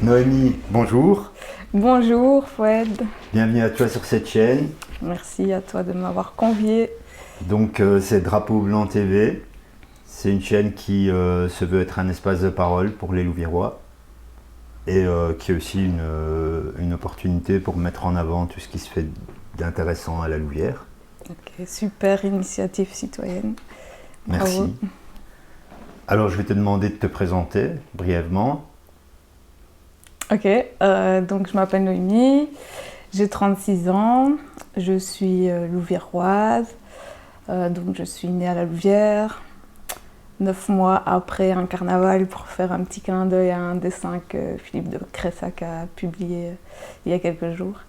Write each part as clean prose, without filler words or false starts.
Noémie, bonjour. Bonjour Fouad. Bienvenue à toi sur cette chaîne. Merci à toi de m'avoir convié. Donc c'est Drapeau Blanc TV. C'est une chaîne qui se veut être un espace de parole pour les Louviérois et qui est aussi une opportunité pour mettre en avant tout ce qui se fait d'intéressant à la Louvière. Ok, super initiative citoyenne. Merci. Bravo. Alors je vais te demander de te présenter brièvement. Ok, donc je m'appelle Noémie, j'ai 36 ans, je suis louviéroise, donc je suis née à la Louvière. 9 mois après un carnaval, pour faire un petit clin d'œil à un dessin que Philippe de Cressac a publié il y a quelques jours.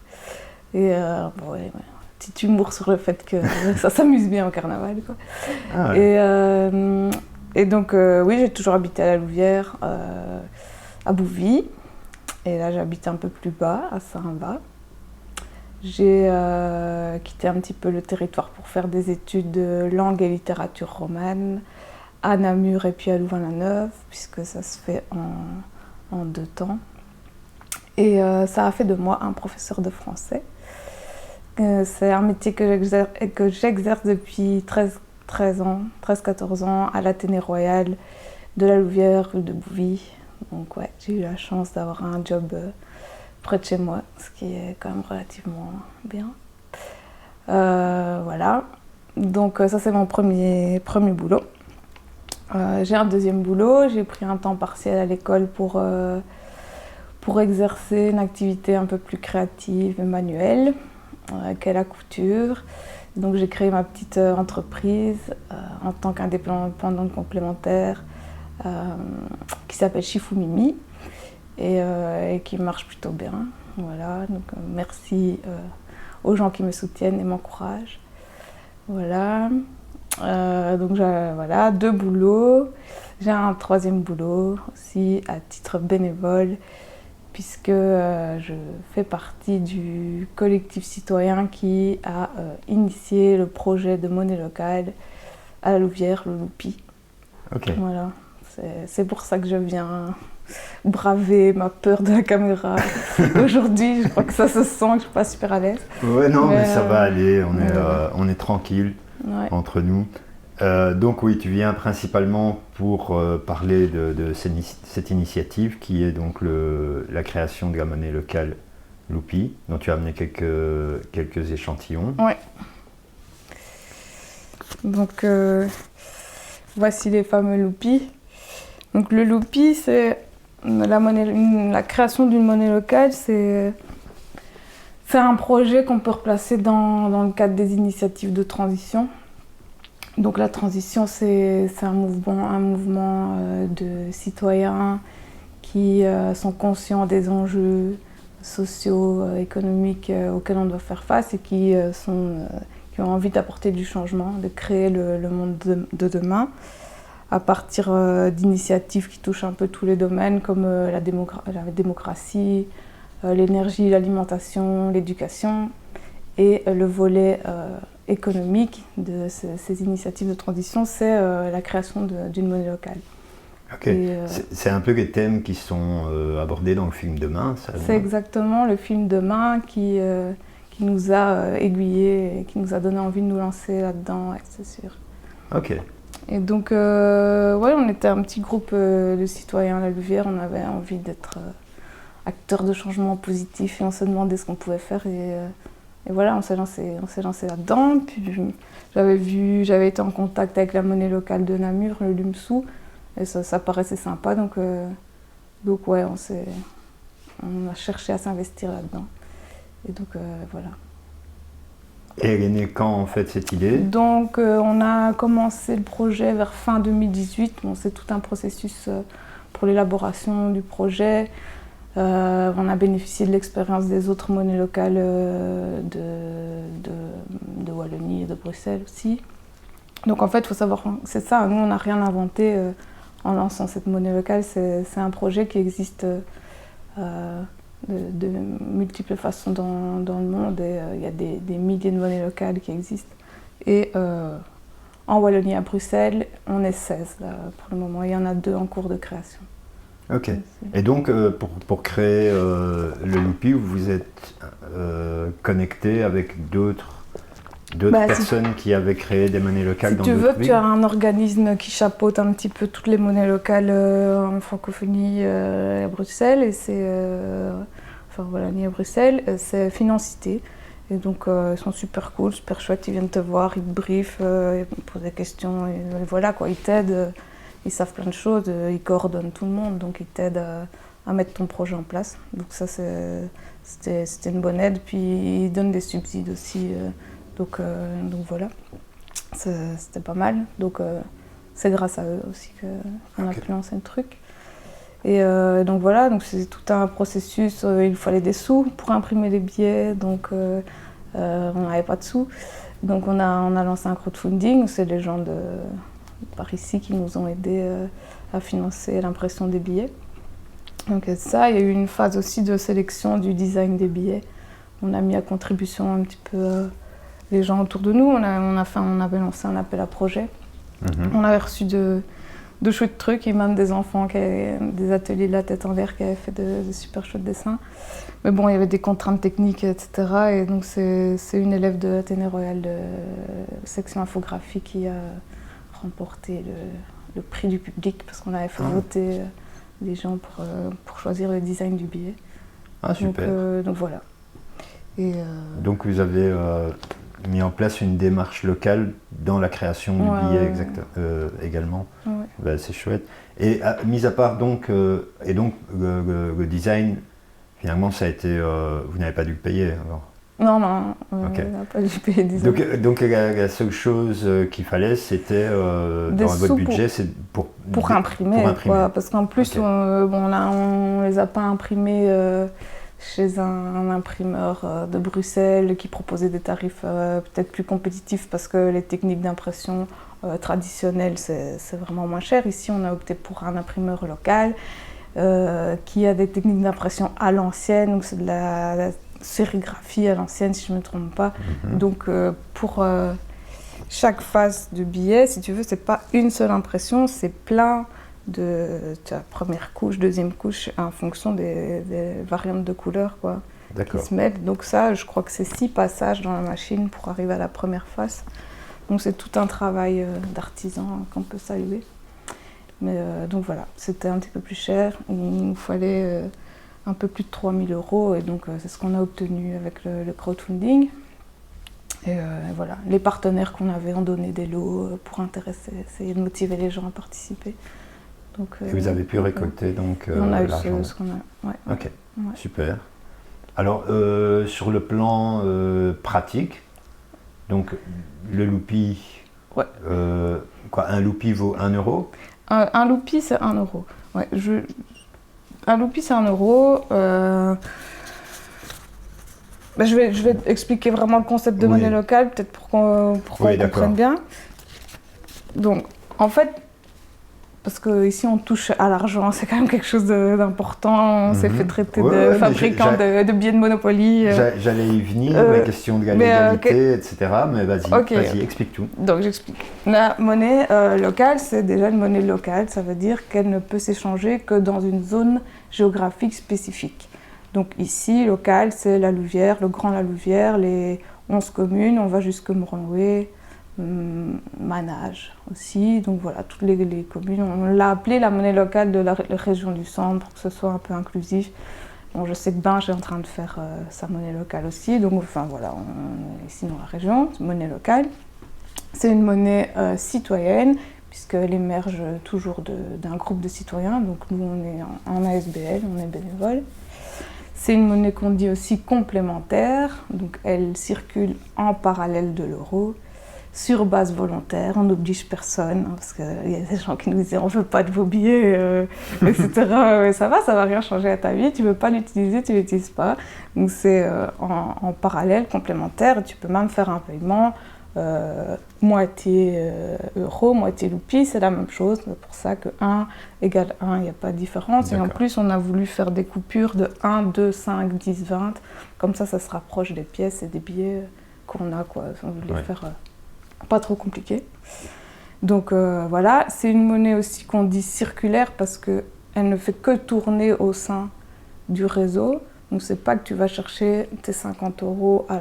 Et bon, ouais, petit humour sur le fait que ça s'amuse bien au carnaval, quoi. Ah ouais. Et donc, oui, j'ai toujours habité à la Louvière, à Bouvy. Et là, j'habite un peu plus bas, à Saint-Va. J'ai quitté un petit peu le territoire pour faire des études de langue et littérature romane à Namur et puis à Louvain-la-Neuve, puisque ça se fait en 2 temps. Et ça a fait de moi un professeur de français. C'est un métier que j'exerce depuis 13-14 ans à l'Athénée Royal de la Louvière, rue de Bouvy. Donc ouais, j'ai eu la chance d'avoir un job près de chez moi, ce qui est quand même relativement bien. Voilà, donc ça c'est mon premier boulot. J'ai un deuxième boulot, j'ai pris un temps partiel à l'école pour exercer une activité un peu plus créative et manuelle, qu'est la couture. Donc j'ai créé ma petite entreprise en tant qu'indépendante complémentaire qui s'appelle Chifou Mimi et qui marche plutôt bien. Voilà, donc merci aux gens qui me soutiennent et m'encouragent. Voilà, donc j'ai 2 boulots. J'ai un 3e boulot aussi à titre bénévole, puisque je fais partie du collectif citoyen qui a initié le projet de monnaie locale à la Louvière, le Loupi. Ok. Voilà, c'est pour ça que je viens braver ma peur de la caméra. Aujourd'hui, je crois que ça se sent, que je suis pas super à l'aise. Ouais, non, mais ça va aller, on est tranquille Ouais. entre nous. Donc oui, tu viens principalement pour parler de cette initiative qui est donc la création de la monnaie locale Loupi, dont tu as amené quelques échantillons. Ouais. Donc voici les fameux Loupi. Donc le Loupi, c'est la création d'une monnaie locale, c'est un projet qu'on peut replacer dans le cadre des initiatives de transition. Donc la transition, c'est un mouvement de citoyens qui sont conscients des enjeux sociaux, économiques auxquels on doit faire face et qui ont envie d'apporter du changement, de créer le monde de demain à partir d'initiatives qui touchent un peu tous les domaines comme la démocratie, l'énergie, l'alimentation, l'éducation et le volet économique de ces initiatives de transition, c'est la création d'une monnaie locale. Ok, c'est un peu les thèmes qui sont abordés dans le film Demain, ça? C'est exactement le film Demain qui nous a aiguillés et qui nous a donné envie de nous lancer là-dedans, ouais, c'est sûr. Ok. Et donc, on était un petit groupe de citoyens à la Louvière, on avait envie d'être acteurs de changement positif et on se demandait ce qu'on pouvait faire et voilà, on s'est lancé là-dedans. Puis j'avais été en contact avec la monnaie locale de Namur, le Lumsou, et ça paraissait sympa, donc ouais, on a cherché à s'investir là-dedans. Et donc voilà. Et elle est née quand en fait cette idée? Donc on a commencé le projet vers fin 2018. Bon, c'est tout un processus pour l'élaboration du projet. On a bénéficié de l'expérience des autres monnaies locales de Wallonie et de Bruxelles aussi. Donc en fait, il faut savoir, c'est ça, nous on n'a rien inventé en lançant cette monnaie locale. C'est un projet qui existe de multiples façons dans le monde et il y a des milliers de monnaies locales qui existent. Et en Wallonie à Bruxelles, on est 16 là, pour le moment. Il y en a 2 en cours de création. Ok. Et donc, pour créer le Loupi, vous êtes connecté avec d'autres personnes qui avaient créé des monnaies locales dans d'autres villes? Si tu veux, tu as un organisme qui chapeaute un petit peu toutes les monnaies locales en francophonie à Bruxelles, et c'est... enfin voilà, ni à Bruxelles, c'est Financité. Et donc, ils sont super cool, super chouettes, ils viennent te voir, ils te briefent, ils te posent des questions, et voilà quoi, ils t'aident, ils savent plein de choses, ils coordonnent tout le monde, donc ils t'aident à mettre ton projet en place. Donc ça, c'était une bonne aide, puis ils donnent des subsides aussi, donc voilà, c'était pas mal. Donc c'est grâce à eux aussi qu'on a pu lancer le truc. Et donc voilà, donc c'est tout un processus, il fallait des sous pour imprimer les billets, donc on n'avait pas de sous. Donc on a lancé un crowdfunding, c'est les gens par ici qui nous ont aidés à financer l'impression des billets. Donc ça, il y a eu une phase aussi de sélection du design des billets. On a mis à contribution un petit peu les gens autour de nous, on avait lancé un appel à projet. On avait reçu de chouettes trucs, et même des enfants, des ateliers de la tête en l'air qui avaient fait de super chouettes dessins. Mais bon, il y avait des contraintes techniques, etc. Et donc c'est une élève de l'Athénée Royal de section infographie qui a remporté le prix du public, parce qu'on avait fait voter les gens pour choisir le design du billet. Ah, super. Donc voilà. Et donc vous avez mis en place une démarche locale dans la création du billet également. Ouais. Ben, c'est chouette. Et mis à part donc, le design, finalement ça a été, vous n'avez pas dû le payer alors? Non, on n'a pas dû payer le design. Donc la seule chose qu'il fallait, c'était dans votre budget, c'est pour imprimer. Quoi, parce qu'en plus, on les a pas imprimés chez un imprimeur de Bruxelles qui proposait des tarifs peut-être plus compétitifs, parce que les techniques d'impression traditionnelles, c'est vraiment moins cher. Ici, on a opté pour un imprimeur local qui a des techniques d'impression à l'ancienne, donc c'est de la sérigraphie à l'ancienne, si je ne me trompe pas. Donc pour chaque face de billet, si tu veux, c'est pas une seule impression, c'est plein de première couche, deuxième couche, en fonction des variantes de couleurs qui se mettent. Donc ça, je crois que c'est 6 passages dans la machine pour arriver à la première face. Donc c'est tout un travail d'artisan qu'on peut saluer. Mais donc voilà, c'était un petit peu plus cher. Il nous fallait un peu plus de 3 000 €, et donc c'est ce qu'on a obtenu avec le crowdfunding. Et voilà, les partenaires qu'on avait ont donné des lots pour essayer de motiver les gens à participer. Donc, et vous avez pu récolter donc on a eu l'argent. ce qu'on a. Ouais. Ok, super. Alors sur le plan pratique, donc le Loupi, un Loupi vaut 1 €? Un Loupi, c'est 1 €. Ouais, un Loupi, c'est 1 €. Je vais expliquer vraiment le concept de monnaie locale, peut-être pour qu'on comprenne bien. Donc, en fait, parce qu'ici on touche à l'argent, c'est quand même quelque chose d'important. On s'est fait traiter de fabricant de billets de Monopoly. J'allais y venir, la question de la légalité, etc. Mais vas-y, explique tout. Donc j'explique. La monnaie locale, c'est déjà une monnaie locale. Ça veut dire qu'elle ne peut s'échanger que dans une zone géographique spécifique. Donc ici, local, c'est la Louvière, le Grand La Louvière, les 11 communes, on va jusqu'à Moronoué, Manage aussi, donc voilà, toutes les communes. On l'a appelé la monnaie locale de la région du centre pour que ce soit un peu inclusif. Bon, je sais que Binge est en train de faire sa monnaie locale aussi, donc enfin voilà, on est ici dans la région, c'est monnaie locale. C'est une monnaie citoyenne, puisqu'elle émerge toujours d'un groupe de citoyens, donc nous on est en ASBL, on est bénévole. C'est une monnaie qu'on dit aussi complémentaire, donc elle circule en parallèle de l'euro, sur base volontaire, on n'oblige personne, parce qu'il y a des gens qui nous disaient on ne veut pas de vos billets, etc. Mais ça va rien changer à ta vie, tu ne veux pas l'utiliser, tu ne l'utilises pas. Donc c'est en parallèle, complémentaire, tu peux même faire un paiement moitié euro, moitié Loupi, c'est la même chose, c'est pour ça que 1 égale 1, il n'y a pas de différence. Et en plus, on a voulu faire des coupures de 1, 2, 5, 10, 20, comme ça se rapproche des pièces et des billets qu'on a, quoi. On voulait faire pas trop compliqué. Donc voilà, c'est une monnaie aussi qu'on dit circulaire parce qu'elle elle ne fait que tourner au sein du réseau. Donc c'est pas que tu vas chercher tes 50 € à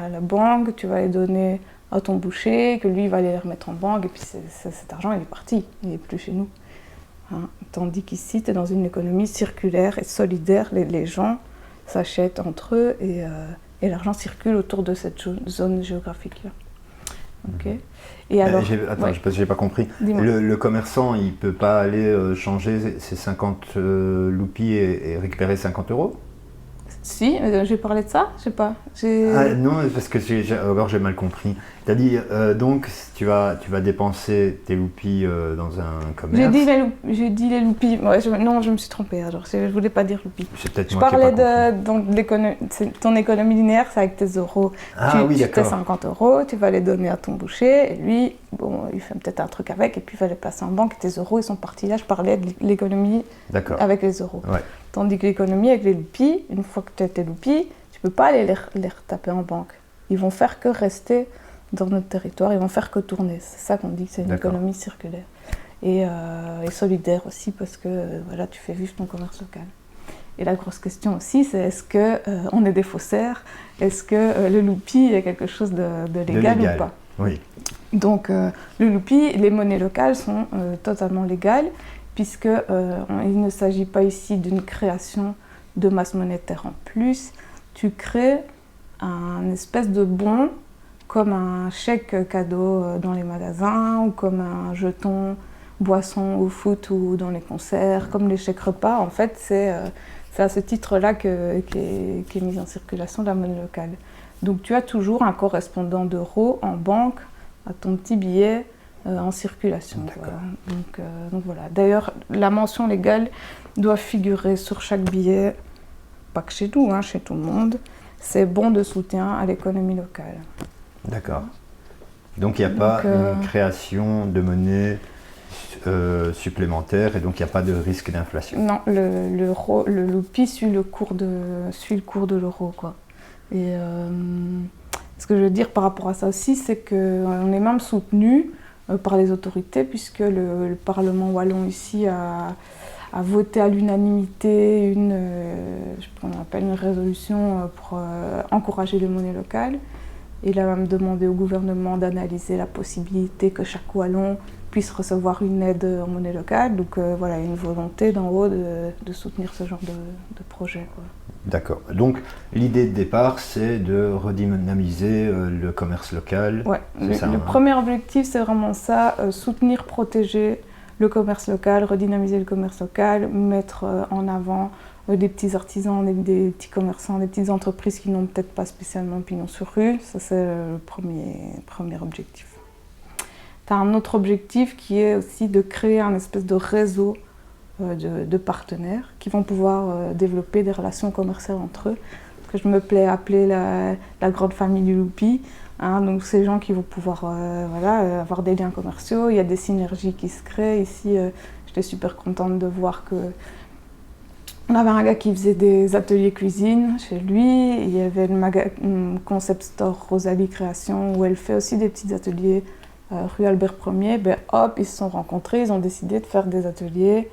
la banque, tu vas les donner à ton boucher, que lui va les remettre en banque, et puis cet argent il est parti, il n'est plus chez nous. Hein. Tandis qu'ici, tu es dans une économie circulaire et solidaire, les gens s'achètent entre eux et l'argent circule autour de cette zone géographique-là. Okay. Et alors, attends, je n'ai pas compris. Le commerçant, il ne peut pas aller changer ses 50 loupies et récupérer 50 €? Si, j'ai parlé de ça, je sais pas. Non, parce que j'ai mal compris. Tu as dit, donc, tu vas dépenser tes loupies dans un commerce. J'ai dit les loupies. Ouais, non, je me suis trompée. Alors, je voulais pas dire loupies. C'est peut-être je moi qui ai pas parlais de ton économie linéaire, c'est avec tes euros. Oui, d'accord. Tu as 50 €, tu vas les donner à ton boucher, et lui, bon, il fait peut-être un truc avec, et puis il va les placer en banque, et tes euros, ils sont partis là. Je parlais de l'économie avec les euros. Ouais. Tandis que l'économie avec les loupies, une fois que tu as tes loupies, tu ne peux pas aller les retaper en banque. Ils vont faire que rester dans notre territoire, ils vont faire que tourner. C'est ça qu'on dit que c'est une économie circulaire. Et solidaire aussi, parce que voilà, tu fais vivre ton commerce local. Et la grosse question aussi, c'est est-ce qu'on est des faussaires? Est-ce que le loupi est quelque chose de légal ou pas? Oui. Donc le loupi, les monnaies locales sont totalement légales, puisque il ne s'agit pas ici d'une création de masse monétaire en plus. Tu crées un espèce de bon, comme un chèque cadeau dans les magasins, ou comme un jeton boisson au foot ou dans les concerts, comme les chèques repas. En fait, c'est à ce titre-là qu'est mise en circulation la monnaie locale. Donc tu as toujours un correspondant d'euros en banque à ton petit billet en circulation. Voilà. Donc voilà. D'ailleurs, la mention légale doit figurer sur chaque billet, pas que chez nous, chez tout le monde. C'est bon de soutien à l'économie locale. D'accord. Donc il n'y a pas une création de monnaie supplémentaire et donc il n'y a pas de risque d'inflation. Non, le loupi suit le cours de l'euro, quoi. Et ce que je veux dire par rapport à ça aussi, c'est qu'on est même soutenu par les autorités, puisque le Parlement wallon ici a voté à l'unanimité on appelle une résolution pour encourager les monnaies locales. Il a même demandé au gouvernement d'analyser la possibilité que chaque wallon puisse recevoir une aide en monnaie locale. Donc voilà, il y a une volonté d'en haut de soutenir ce genre de projet, quoi. D'accord. Donc l'idée de départ, c'est de redynamiser le commerce local. Ouais. Le premier objectif, c'est vraiment ça, soutenir, protéger le commerce local, redynamiser le commerce local, mettre en avant des petits artisans, des petits commerçants, des petites entreprises qui n'ont peut-être pas spécialement pignon sur rue. Ça, c'est le premier objectif. Tu as un autre objectif qui est aussi de créer un espèce de réseau de partenaires qui vont pouvoir développer des relations commerciales entre eux. Ce que je me plais à appeler la grande famille du loupi. Donc ces gens qui vont pouvoir avoir des liens commerciaux, il y a des synergies qui se créent. Ici, j'étais super contente de voir que on avait un gars qui faisait des ateliers cuisine chez lui. Il y avait le concept store Rosalie Création où elle fait aussi des petits ateliers rue Albert Ier. Ben hop, ils se sont rencontrés, ils ont décidé de faire des ateliers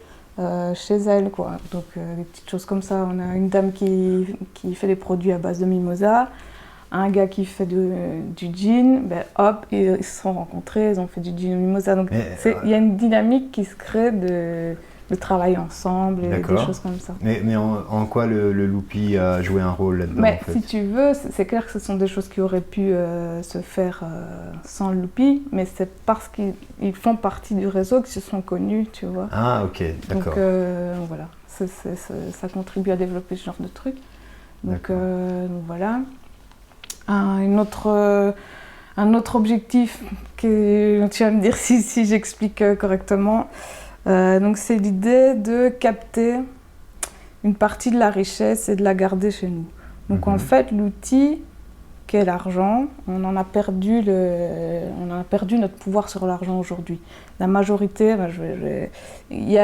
chez elle, quoi. Donc des petites choses comme ça. On a une dame qui fait des produits à base de mimosa, un gars qui fait du gin. Ben hop, ils se sont rencontrés, ils ont fait du gin au mimosa. Donc il y a une dynamique qui se crée de travailler ensemble et des choses comme ça. Mais en quoi le loupi a joué un rôle là-dedans? Mais en fait, si tu veux, c'est clair que ce sont des choses qui auraient pu se faire sans le loupi, mais c'est parce qu'ils font partie du réseau qu'ils se sont connus, tu vois. Ah, ok, d'accord. Donc voilà, ça contribue à développer ce genre de truc. Donc voilà. Un autre objectif, que tu vas me dire si j'explique correctement, donc c'est l'idée de capter une partie de la richesse et de la garder chez nous. Donc en fait, l'outil qu'est l'argent, on a perdu notre pouvoir sur l'argent aujourd'hui. La majorité, il y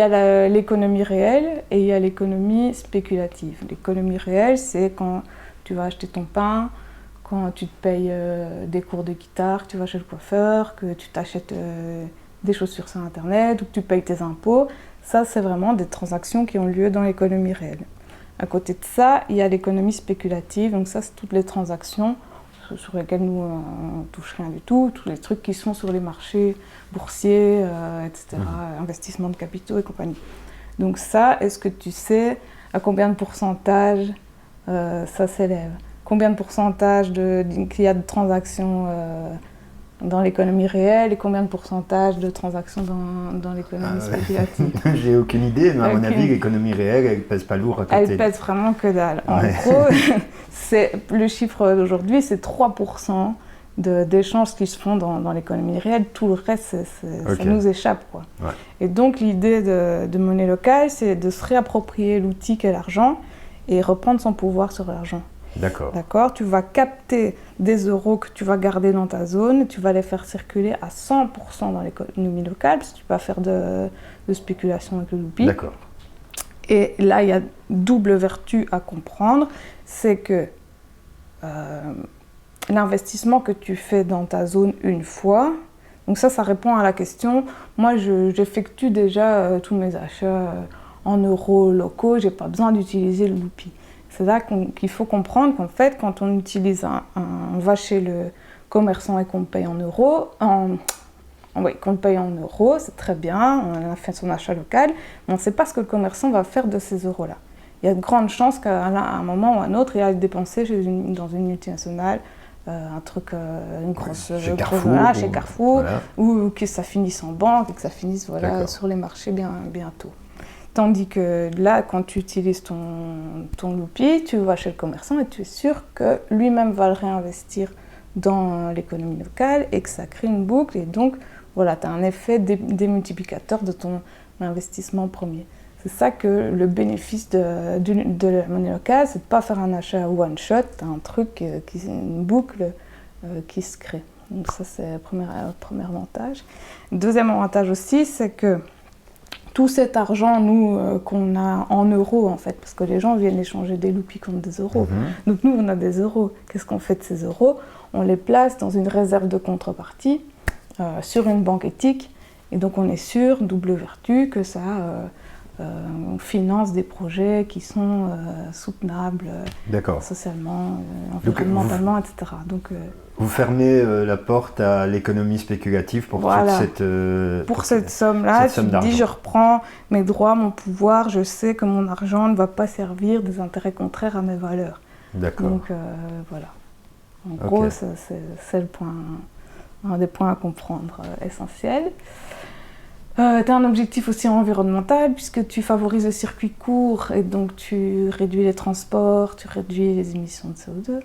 a l'économie réelle et il y a l'économie spéculative. L'économie réelle, c'est quand tu vas acheter ton pain, quand tu te payes des cours de guitare, que tu vas chez le coiffeur, que tu t'achètes des chaussures sur Internet ou que tu payes tes impôts. Ça, c'est vraiment des transactions qui ont lieu dans l'économie réelle. À côté de ça, il y a l'économie spéculative. Donc ça, c'est toutes les transactions sur lesquelles nous, on ne touche rien du tout. Tous les trucs qui sont sur les marchés boursiers, etc., investissement de capitaux et compagnie. Donc ça, est-ce que tu sais à combien de pourcentage ça s'élève? Combien de pourcentage qu'il y a de transactions dans l'économie réelle et combien de pourcentage de transactions dans l'économie spéculative? J'ai aucune idée, mais à mon avis, l'économie réelle, elle pèse pas lourd à côté. Elle pèse vraiment que dalle. En gros, le chiffre d'aujourd'hui, c'est 3% d'échanges qui se font dans l'économie réelle. Tout le reste, ça nous échappe, quoi. Ouais. Et donc, l'idée de monnaie locale, c'est de se réapproprier l'outil qu'est l'argent et reprendre son pouvoir sur l'argent. D'accord. Tu vas capter des euros que tu vas garder dans ta zone, tu vas les faire circuler à 100% dans l'économie locale, parce que tu vas faire de spéculation avec le loupi. D'accord. Et là, il y a double vertu à comprendre, c'est que l'investissement que tu fais dans ta zone une fois, donc ça répond à la question, moi j'effectue déjà tous mes achats en euros locaux, j'ai pas besoin d'utiliser le loupi. C'est là qu'il faut comprendre qu'en fait, quand on utilise on va chez le commerçant et qu'on paye en euros, qu'on paye en euros, c'est très bien, on a fait son achat local, mais on ne sait pas ce que le commerçant va faire de ces euros-là. Il y a de grandes chances qu'à un moment ou à un autre, il aille dépenser dans une multinationale, un truc, une grosse chez Carrefour, voilà. Ou que ça finisse en banque et que ça finisse sur les marchés bientôt. Tandis que là, quand tu utilises ton loupi, tu vas chez le commerçant et tu es sûr que lui-même va le réinvestir dans l'économie locale et que ça crée une boucle. Et donc, voilà, tu as un effet démultiplicateur de ton investissement premier. C'est ça que le bénéfice de la monnaie locale, c'est de ne pas faire un achat one shot, tu as un truc, une boucle qui se crée. Donc ça, c'est le premier avantage. Le deuxième avantage aussi, c'est que tout cet argent, nous, qu'on a en euros, en fait, parce que les gens viennent échanger des loupis contre des euros. Donc nous, on a des euros. Qu'est-ce qu'on fait de ces euros? On les place dans une réserve de contrepartie sur une banque éthique. Et donc on est sûr, double vertu, que ça finance des projets qui sont soutenables socialement, environnementalement, etc. Donc, vous fermez la porte à l'économie spéculative pour cette somme-là. Tu te dis, je reprends mes droits, mon pouvoir, je sais que mon argent ne va pas servir des intérêts contraires à mes valeurs. D'accord. Donc voilà. En gros, c'est un des points à comprendre essentiels. Tu as un objectif aussi environnemental puisque tu favorises le circuit court et donc tu réduis les transports, tu réduis les émissions de CO2.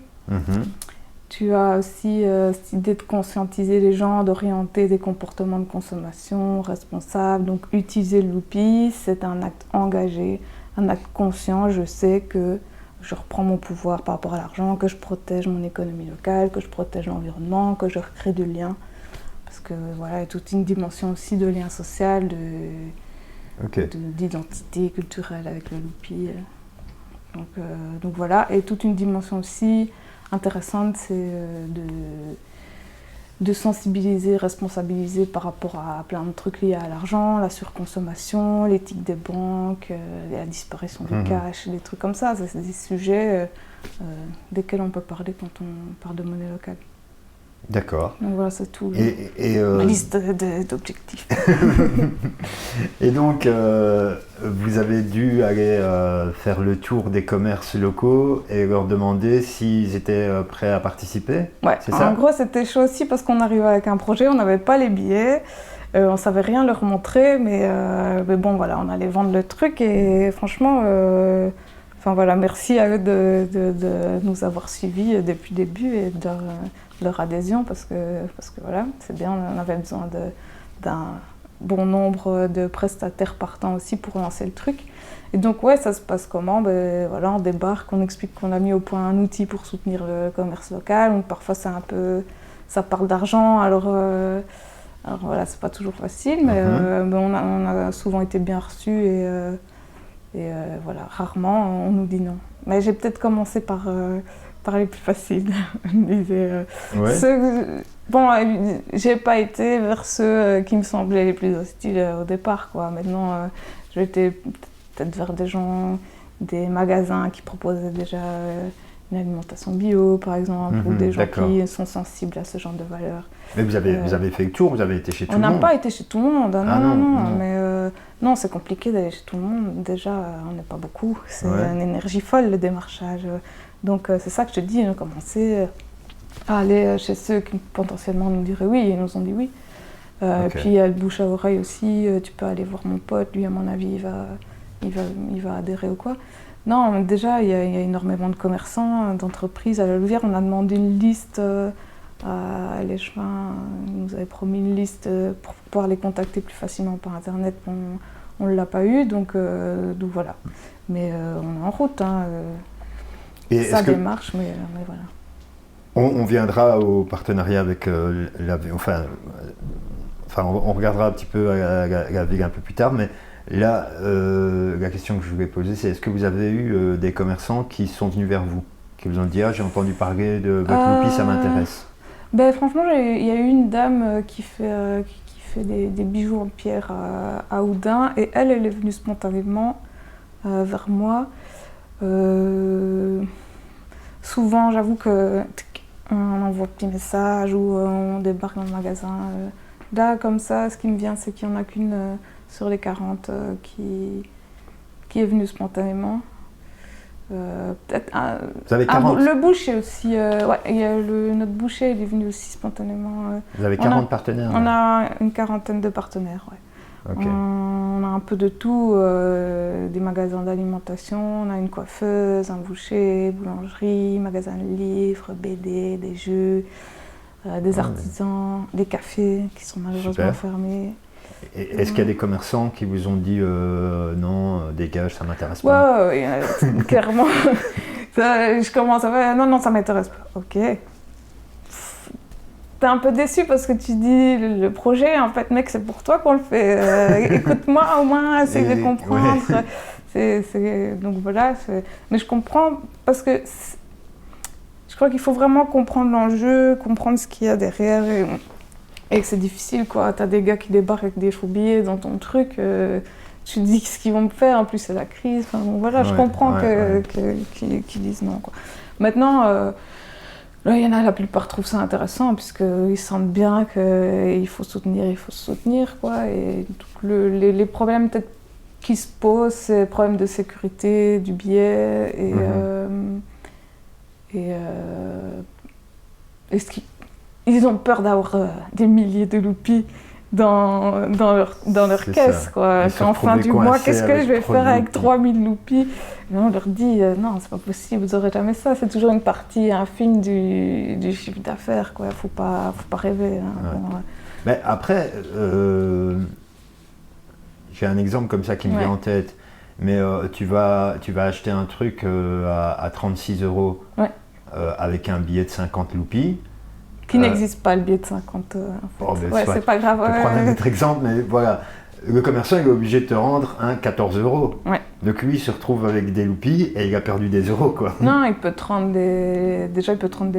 Tu as aussi cette idée de conscientiser les gens, d'orienter des comportements de consommation responsables. Donc utiliser le loupi, c'est un acte engagé, un acte conscient. Je sais que je reprends mon pouvoir par rapport à l'argent, que je protège mon économie locale, que je protège l'environnement, que je recrée du lien. Parce que voilà, il y a toute une dimension aussi de lien social, d'identité culturelle avec le loupi. Donc voilà, et toute une dimension aussi intéressante, c'est de sensibiliser, responsabiliser par rapport à plein de trucs liés à l'argent, la surconsommation, l'éthique des banques, la disparition du cash, des trucs comme ça. C'est des sujets desquels on peut parler quand on parle de monnaie locale. D'accord. Donc voilà, c'est tout. Ma liste d'objectifs. Et donc, vous avez dû aller faire le tour des commerces locaux et leur demander s'ils étaient prêts à participer. Ouais, c'est ça? En gros, c'était chaud aussi parce qu'on arrivait avec un projet, on n'avait pas les billets, on ne savait rien leur montrer, mais bon, voilà, on allait vendre le truc et franchement, merci à eux de nous avoir suivis depuis le début et de leur adhésion parce que voilà, c'est bien, on avait besoin d'un bon nombre de prestataires partants aussi pour lancer le truc. Et donc ouais, ça se passe comment? On débarque, on explique qu'on a mis au point un outil pour soutenir le commerce local. Donc parfois ça parle d'argent, alors voilà, c'est pas toujours facile, mais on a souvent été bien reçus et voilà, rarement on nous dit non. Mais j'ai peut-être commencé par par les plus faciles. Je me disais, Ouais. bon, j'ai pas été vers ceux qui me semblaient les plus hostiles au départ, quoi. Maintenant, j'ai été peut-être vers des gens, des magasins qui proposaient déjà une alimentation bio, par exemple, ou des gens qui sont sensibles à ce genre de valeurs. Mais vous avez fait le tour, vous avez été chez tout le monde? On n'a pas été chez tout le monde, Ah, non. Mais non, c'est compliqué d'aller chez tout le monde. Déjà, on n'est pas beaucoup. C'est une énergie folle, le démarchage. Donc, c'est ça que je te dis, on a commencé à aller chez ceux qui potentiellement nous diraient oui, et ils nous ont dit oui. Et puis, il y a le bouche à oreille aussi. Tu peux aller voir mon pote, lui, à mon avis, il va adhérer ou quoi. Non, déjà, il y a énormément de commerçants, d'entreprises. À la Louvière, on a demandé une liste à l'échevin. Ils nous avaient promis une liste pour pouvoir les contacter plus facilement par Internet. On ne l'a pas eu, donc voilà. Mais on est en route. Hein, ça démarche, mais voilà. On viendra au partenariat avec on regardera un petit peu avec un peu plus tard, mais là, la question que je voulais poser, c'est est-ce que vous avez eu des commerçants qui sont venus vers vous, qui vous ont dit « Ah, j'ai entendu parler de votre loupie, ça m'intéresse ». Ben, franchement, il y a eu une dame qui fait des bijoux en pierre à Oudin, et elle est venue spontanément vers moi. Souvent, j'avoue qu'on envoie un petit message ou on débarque dans le magasin. Là, comme ça, ce qui me vient, c'est qu'il n'y en a qu'une sur les 40 qui est venue spontanément. Peut-être vous avez 40 le boucher aussi. Notre boucher, il est venu aussi spontanément. Vous avez 40 partenaires? On a une quarantaine de partenaires, ouais. Okay. On a un peu de tout, des magasins d'alimentation, on a une coiffeuse, un boucher, boulangerie, magasin de livres, BD, des jeux, des artisans, des cafés qui sont malheureusement fermés. Et est-ce qu'il y a des commerçants qui vous ont dit non, dégage, ça m'intéresse pas? Ouais, clairement. Je commence à faire non, ça m'intéresse pas. Ok. T'es un peu déçu parce que tu dis le projet, en fait, mec, c'est pour toi qu'on le fait. Écoute-moi au moins, essaye de comprendre. Donc voilà. Mais je comprends parce que je crois qu'il faut vraiment comprendre l'enjeu, comprendre ce qu'il y a derrière et que c'est difficile, quoi. T'as des gars qui débarquent avec des faux billets dans ton truc. Tu te dis ce qu'ils vont me faire. En plus, c'est la crise. Enfin, bon, voilà, je comprends qu'ils disent non, quoi. Maintenant. Là, il y en a, la plupart trouvent ça intéressant puisqu'ils sentent bien qu'il faut se soutenir, quoi. Et donc les problèmes peut-être qui se posent, c'est les problèmes de sécurité du billet ils ont peur d'avoir des milliers de loupies dans leur caisse, quoi. Qu'en fin du mois, qu'est-ce que je vais faire avec 3000 loupies? Et on leur dit non, c'est pas possible, vous aurez jamais ça. C'est toujours une partie infime du chiffre d'affaires, quoi. Faut pas rêver. Hein. Ouais. Bon, mais après, j'ai un exemple comme ça qui me vient en tête. Mais tu vas acheter un truc à 36 € avec un billet de 50 loupies. Qui n'existe pas, le billet de 50 en fait. C'est pas grave. Je vais prendre un autre exemple, mais voilà. Le commerçant il est obligé de te rendre 14 €. Ouais. Donc lui il se retrouve avec des loupies et il a perdu des euros, quoi. Non, il peut te rendre des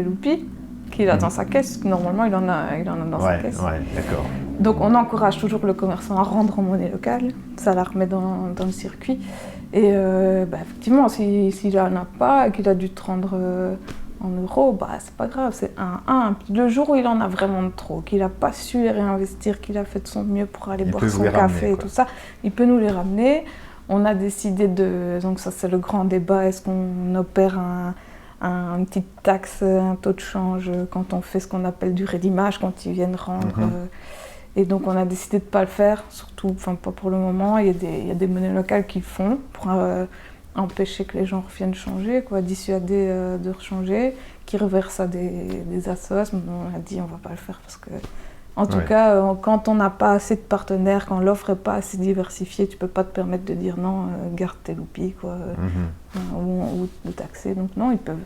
loupies qu'il a dans sa caisse. Normalement il en a dans sa caisse. Ouais, d'accord. Donc on encourage toujours le commerçant à rendre en monnaie locale. Ça la remet dans le circuit. Et effectivement, s'il n'en a pas et qu'il a dû te rendre en euros, c'est pas grave, c'est 1. Le jour où il en a vraiment trop, qu'il n'a pas su les réinvestir, qu'il a fait de son mieux pour aller boire son café et tout ça, il peut nous les ramener. On a décidé donc ça c'est le grand débat, est-ce qu'on opère une petite taxe, un taux de change quand on fait ce qu'on appelle du rédimage, quand ils viennent rendre. Et donc on a décidé de ne pas le faire, surtout, pas pour le moment. Il y a des monnaies locales qui le font pour empêcher que les gens reviennent changer, quoi, dissuader de rechanger, qui reversent à des assos. Mais on a dit on ne va pas le faire parce que, en tout cas, quand on n'a pas assez de partenaires, quand l'offre n'est pas assez diversifiée, tu ne peux pas te permettre de dire non, garde tes loupies, quoi, ou taxer. Donc non, ils peuvent.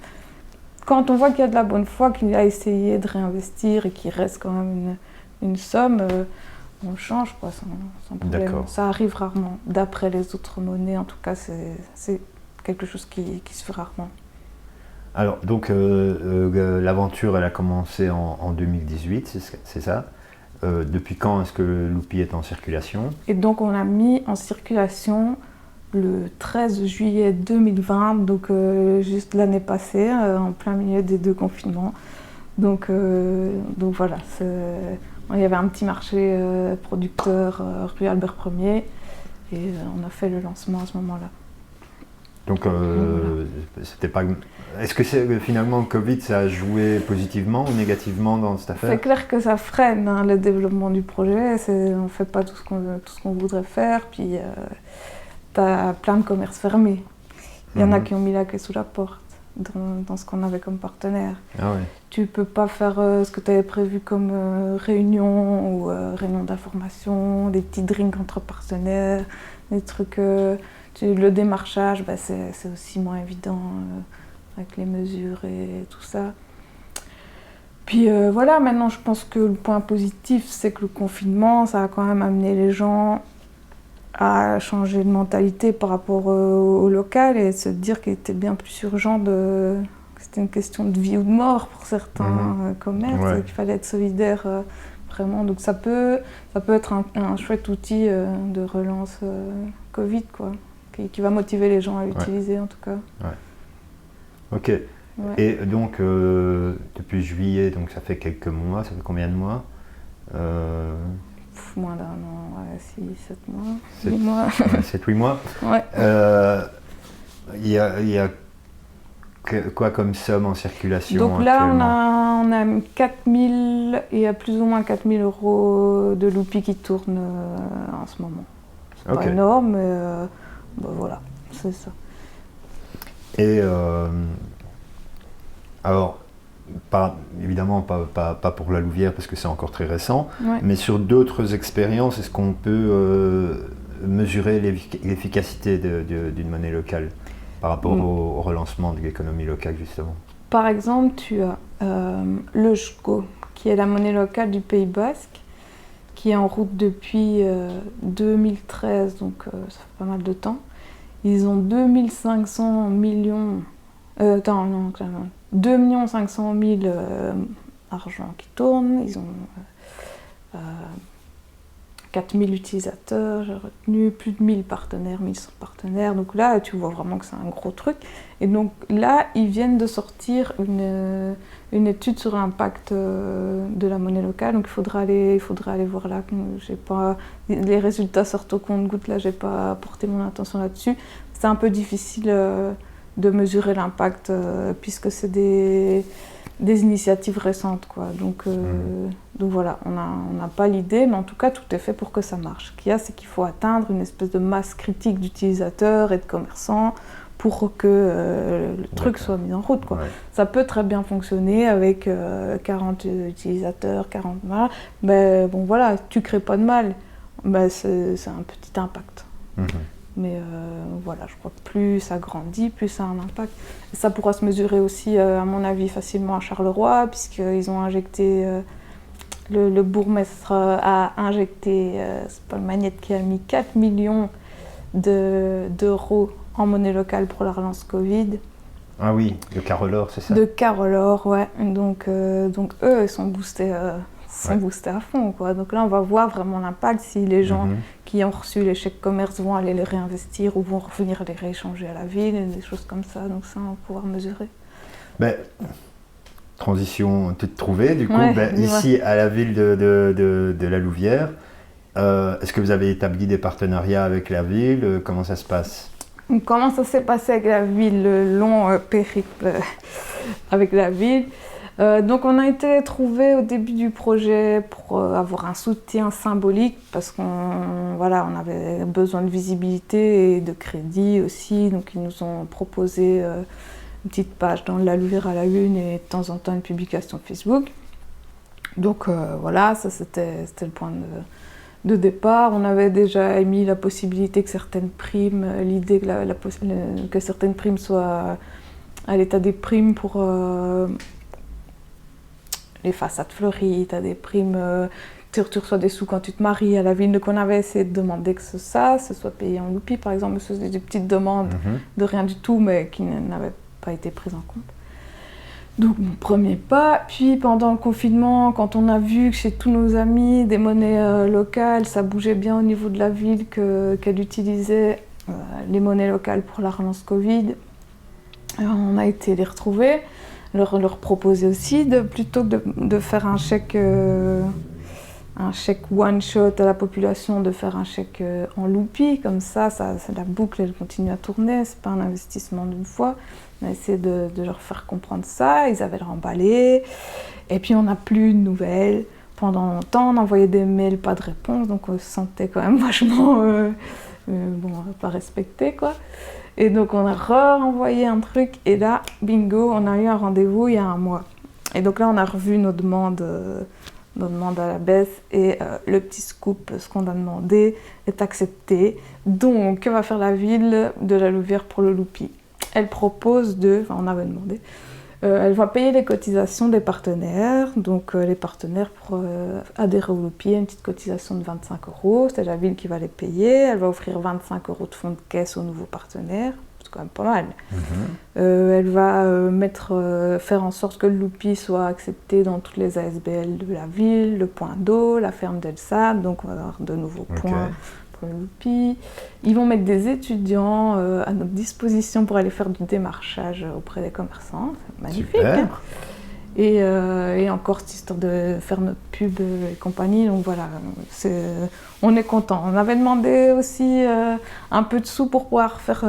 Quand on voit qu'il y a de la bonne foi, qu'il a essayé de réinvestir et qu'il reste quand même une somme, on change, quoi, sans problème. D'accord. Ça arrive rarement. D'après les autres monnaies, en tout cas, c'est quelque chose qui se fait rarement. Alors, donc, l'aventure, elle a commencé en 2018, c'est ça. Depuis quand est-ce que le Loupi est en circulation? Et donc on a mis en circulation le 13 juillet 2020, donc juste l'année passée, en plein milieu des 2 confinements. Donc voilà, il y avait un petit marché producteur rue Albert Ier et on a fait le lancement à ce moment-là. Donc, c'était pas. Est-ce que finalement le Covid, ça a joué positivement ou négativement dans cette affaire? C'est clair que ça freine hein, le développement du projet. On ne fait pas tout ce qu'on voudrait faire. Puis tu as plein de commerces fermés. Il y en a qui ont mis la clé sous la porte dans ce qu'on avait comme partenaire. Ah ouais. Tu ne peux pas faire ce que tu avais prévu comme réunion ou réunion d'information, des petits drinks entre partenaires, des trucs. Le démarchage, bah, c'est aussi moins évident avec les mesures et tout ça. Puis voilà, maintenant je pense que le point positif, c'est que le confinement, ça a quand même amené les gens à changer de mentalité par rapport au local et se dire qu'il était bien plus urgent que c'était une question de vie ou de mort pour certains commerces, et qu'il fallait être solidaire vraiment. Donc ça peut être un chouette outil de relance Covid, quoi. Qui va motiver les gens à l'utiliser en tout cas. Ouais. Ok. Ouais. Et donc, depuis juillet, donc ça fait quelques mois, ça fait combien de mois Moins d'un an, 6-7 mois, 8 mois. 7-8 mois. Ouais. Il y a quoi comme somme en circulation? Donc là, on a 4000, il y a plus ou moins 4000 € de Loupi qui tournent en ce moment. C'est pas énorme, mais bah voilà, c'est ça. Et alors, évidemment, pas pour la Louvière parce que c'est encore très récent, mais sur d'autres expériences, est-ce qu'on peut mesurer l'efficacité d'une monnaie locale par rapport au relancement de l'économie locale, justement? Par exemple, tu as le JCO, qui est la monnaie locale du Pays Basque, qui est en route depuis 2013, donc ça fait pas mal de temps. Ils ont 2 500 millions... 2 500 000 argent qui tournent. Ils ont 4000 utilisateurs, j'ai retenu, plus de 1000 partenaires, 1100 partenaires. Donc là, tu vois vraiment que c'est un gros truc. Et donc là, ils viennent de sortir une étude sur l'impact de la monnaie locale. Donc il faudra aller voir là. Les résultats sortent au compte-gouttes. Là, j'ai pas porté mon attention là-dessus. C'est un peu difficile de mesurer l'impact puisque c'est des initiatives récentes, quoi. Donc voilà, on n'a pas l'idée, mais en tout cas, tout est fait pour que ça marche. Ce qu'il y a, c'est qu'il faut atteindre une espèce de masse critique d'utilisateurs et de commerçants pour que le truc soit mis en route, quoi. Ouais. Ça peut très bien fonctionner avec 40 utilisateurs, 40 mal, mais bon voilà, tu crées pas de mal, ben, c'est un petit impact. Mais voilà, je crois que plus ça grandit, plus ça a un impact. Et ça pourra se mesurer aussi, à mon avis, facilement à Charleroi, puisqu'ils ont injecté, le bourgmestre a injecté, c'est Paul Magnette qui a mis 4 millions d'euros en monnaie locale pour la relance Covid. Ah oui, de Carolor, c'est ça? De Carolor, ouais. Donc eux, ils sont boostés. Boostés à fond, quoi. Donc là, on va voir vraiment l'impact si les gens qui ont reçu les chèques commerce vont aller les réinvestir ou vont revenir les rééchanger à la ville, et des choses comme ça. Donc ça, on va pouvoir mesurer. Ben, transition toute trouvée, du coup, ici à la ville de la Louvière, est-ce que vous avez établi des partenariats avec la ville? Comment ça se passe? Comment ça s'est passé avec la ville, le long périple avec la ville? Donc on a été trouvé au début du projet pour avoir un soutien symbolique parce qu'on avait besoin de visibilité et de crédit aussi. Donc ils nous ont proposé une petite page dans la Louvière à la une et de temps en temps une publication Facebook. Donc voilà, ça c'était le point de départ. On avait déjà émis la possibilité que certaines primes, l'idée que certaines primes soient à l'état des primes pour... les façades fleuries, tu as des primes, tu reçois des sous quand tu te maries à la ville. Donc on avait essayé de demander que ce soit payé en Loupi par exemple, mais ce sont des petites demandes de rien du tout, mais qui n'avaient pas été prises en compte. Donc mon premier pas, puis pendant le confinement, quand on a vu que chez tous nos amis, des monnaies locales, ça bougeait bien au niveau de la ville, qu'elle utilisait les monnaies locales pour la relance Covid, on a été les retrouver, leur proposer aussi, plutôt que de faire un chèque one shot à la population, de faire un chèque en loupie, comme ça la boucle elle continue à tourner, c'est pas un investissement d'une fois. On a essayé de leur faire comprendre ça, ils avaient le remballé, et puis on n'a plus de nouvelles. Pendant longtemps, on envoyait des mails, pas de réponse, donc on se sentait quand même vachement pas respecté, quoi. Et donc on a renvoyé un truc, et là, bingo, on a eu un rendez-vous il y a un mois. Et donc là, on a revu nos demandes à la baisse, et le petit scoop, ce qu'on a demandé, est accepté. Donc, que va faire la ville de la Louvière pour le Loupi ? Elle propose on avait demandé, elle va payer les cotisations des partenaires. Donc les partenaires pour adhérer au Loupi, une petite cotisation de 25 €, c'est la ville qui va les payer. Elle va offrir 25 € de fonds de caisse aux nouveaux partenaires, c'est quand même pas mal. Elle va faire en sorte que le Loupi soit accepté dans toutes les ASBL de la ville, le point d'eau, la ferme d'Elsa, donc on va avoir de nouveaux points pour le Loupi. Ils vont mettre des étudiants à notre disposition pour aller faire du démarchage auprès des commerçants. C'est magnifique. Hein, et encore cette histoire de faire notre pub et compagnie. Donc voilà, on est content. On avait demandé aussi un peu de sous pour pouvoir faire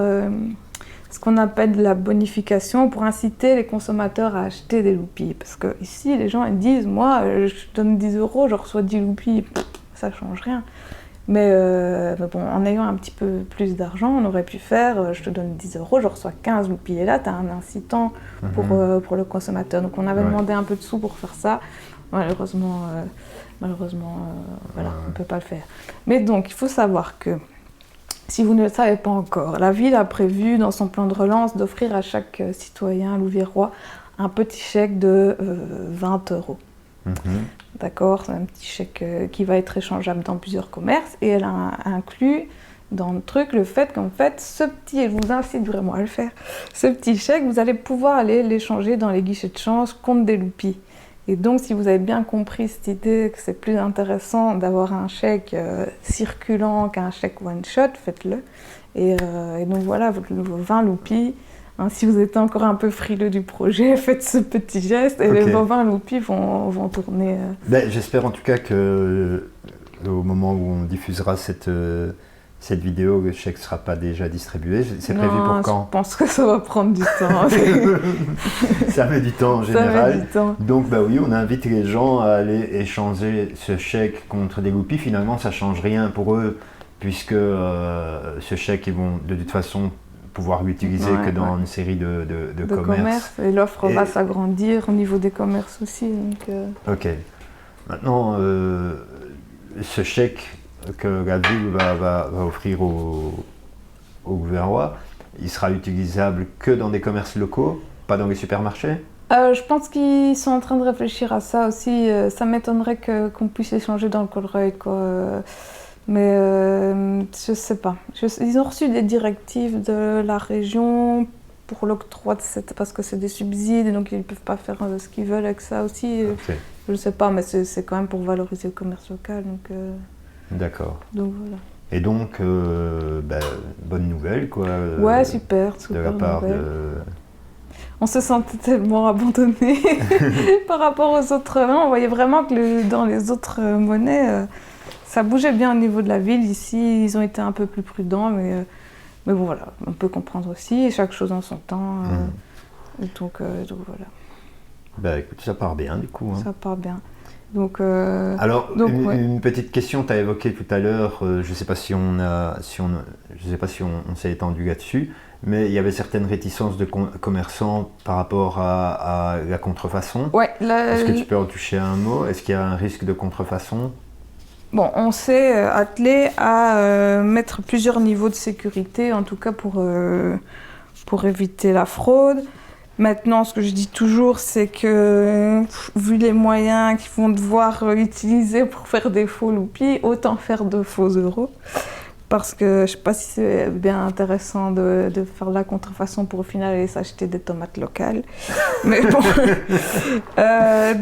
ce qu'on appelle de la bonification, pour inciter les consommateurs à acheter des loupis. Parce que ici, les gens ils disent, moi, je donne 10 €, je reçois 10 loupis, ça change rien. Mais bon, en ayant un petit peu plus d'argent, on aurait pu faire, je te donne 10 €, je reçois 15 loupis. Et là, tu as un incitant pour le consommateur. Donc on avait demandé un peu de sous pour faire ça. Malheureusement, voilà, on ne peut pas le faire. Mais donc, il faut savoir que, si vous ne le savez pas encore, la ville a prévu dans son plan de relance d'offrir à chaque citoyen louviérois un petit chèque de 20 €. D'accord, c'est un petit chèque qui va être échangeable dans plusieurs commerces, et elle a inclus dans le truc le fait qu'en fait, et je vous incite vraiment à le faire, ce petit chèque, vous allez pouvoir aller l'échanger dans les guichets de change contre des loupis. Et donc, si vous avez bien compris cette idée que c'est plus intéressant d'avoir un chèque circulant qu'un chèque one shot, faites-le. Et donc voilà, vos 20 loupis. Hein, si vous êtes encore un peu frileux du projet, faites ce petit geste, et les 20 loupis vont tourner. J'espère en tout cas que au moment où on diffusera cette vidéo, le chèque ne sera pas déjà distribué. C'est prévu pour quand ? Je pense que ça va prendre du temps. Ça met du temps en général. Ça met du temps. Donc oui, on invite les gens à aller échanger ce chèque contre des loupis. Finalement, ça ne change rien pour eux, puisque ce chèque, ils vont de toute façon pouvoir l'utiliser que dans une série de commerces. Et l'offre va s'agrandir au niveau des commerces aussi. Donc, Ok. Maintenant, ce chèque que la ville va offrir aux Louviérois, il sera utilisable que dans des commerces locaux, pas dans les supermarchés ? Je pense qu'ils sont en train de réfléchir à ça aussi. Ça m'étonnerait qu'on puisse échanger dans le Colruyt, quoi. Mais je sais pas. Ils ont reçu des directives de la région pour l'octroi de parce que c'est des subsides, et donc ils ne peuvent pas faire ce qu'ils veulent avec ça aussi. Je sais pas, mais c'est quand même pour valoriser le commerce local. Donc, d'accord. Donc voilà. Et donc, bonne nouvelle, quoi. Ouais, super de la part de... On se sentait tellement abandonnés par rapport aux autres. On voyait vraiment que dans les autres monnaies, ça bougeait bien au niveau de la ville. Ici, ils ont été un peu plus prudents, mais bon, voilà, on peut comprendre aussi. Chaque chose en son temps. Donc voilà. Écoute, ça part bien, du coup. Hein. Ça part bien. Donc, une petite question, tu as évoqué tout à l'heure, je ne sais pas si on s'est étendu là-dessus, mais il y avait certaines réticences de commerçants par rapport à la contrefaçon. Ouais, Est-ce que tu peux en toucher un mot ? Est-ce qu'il y a un risque de contrefaçon ? Bon, on s'est attelé à mettre plusieurs niveaux de sécurité, en tout cas pour éviter la fraude. Maintenant, ce que je dis toujours, c'est que vu les moyens qu'ils vont devoir utiliser pour faire des faux loupis, autant faire de faux euros. Parce que je sais pas si c'est bien intéressant de faire de la contrefaçon pour au final aller s'acheter des tomates locales. Mais bon.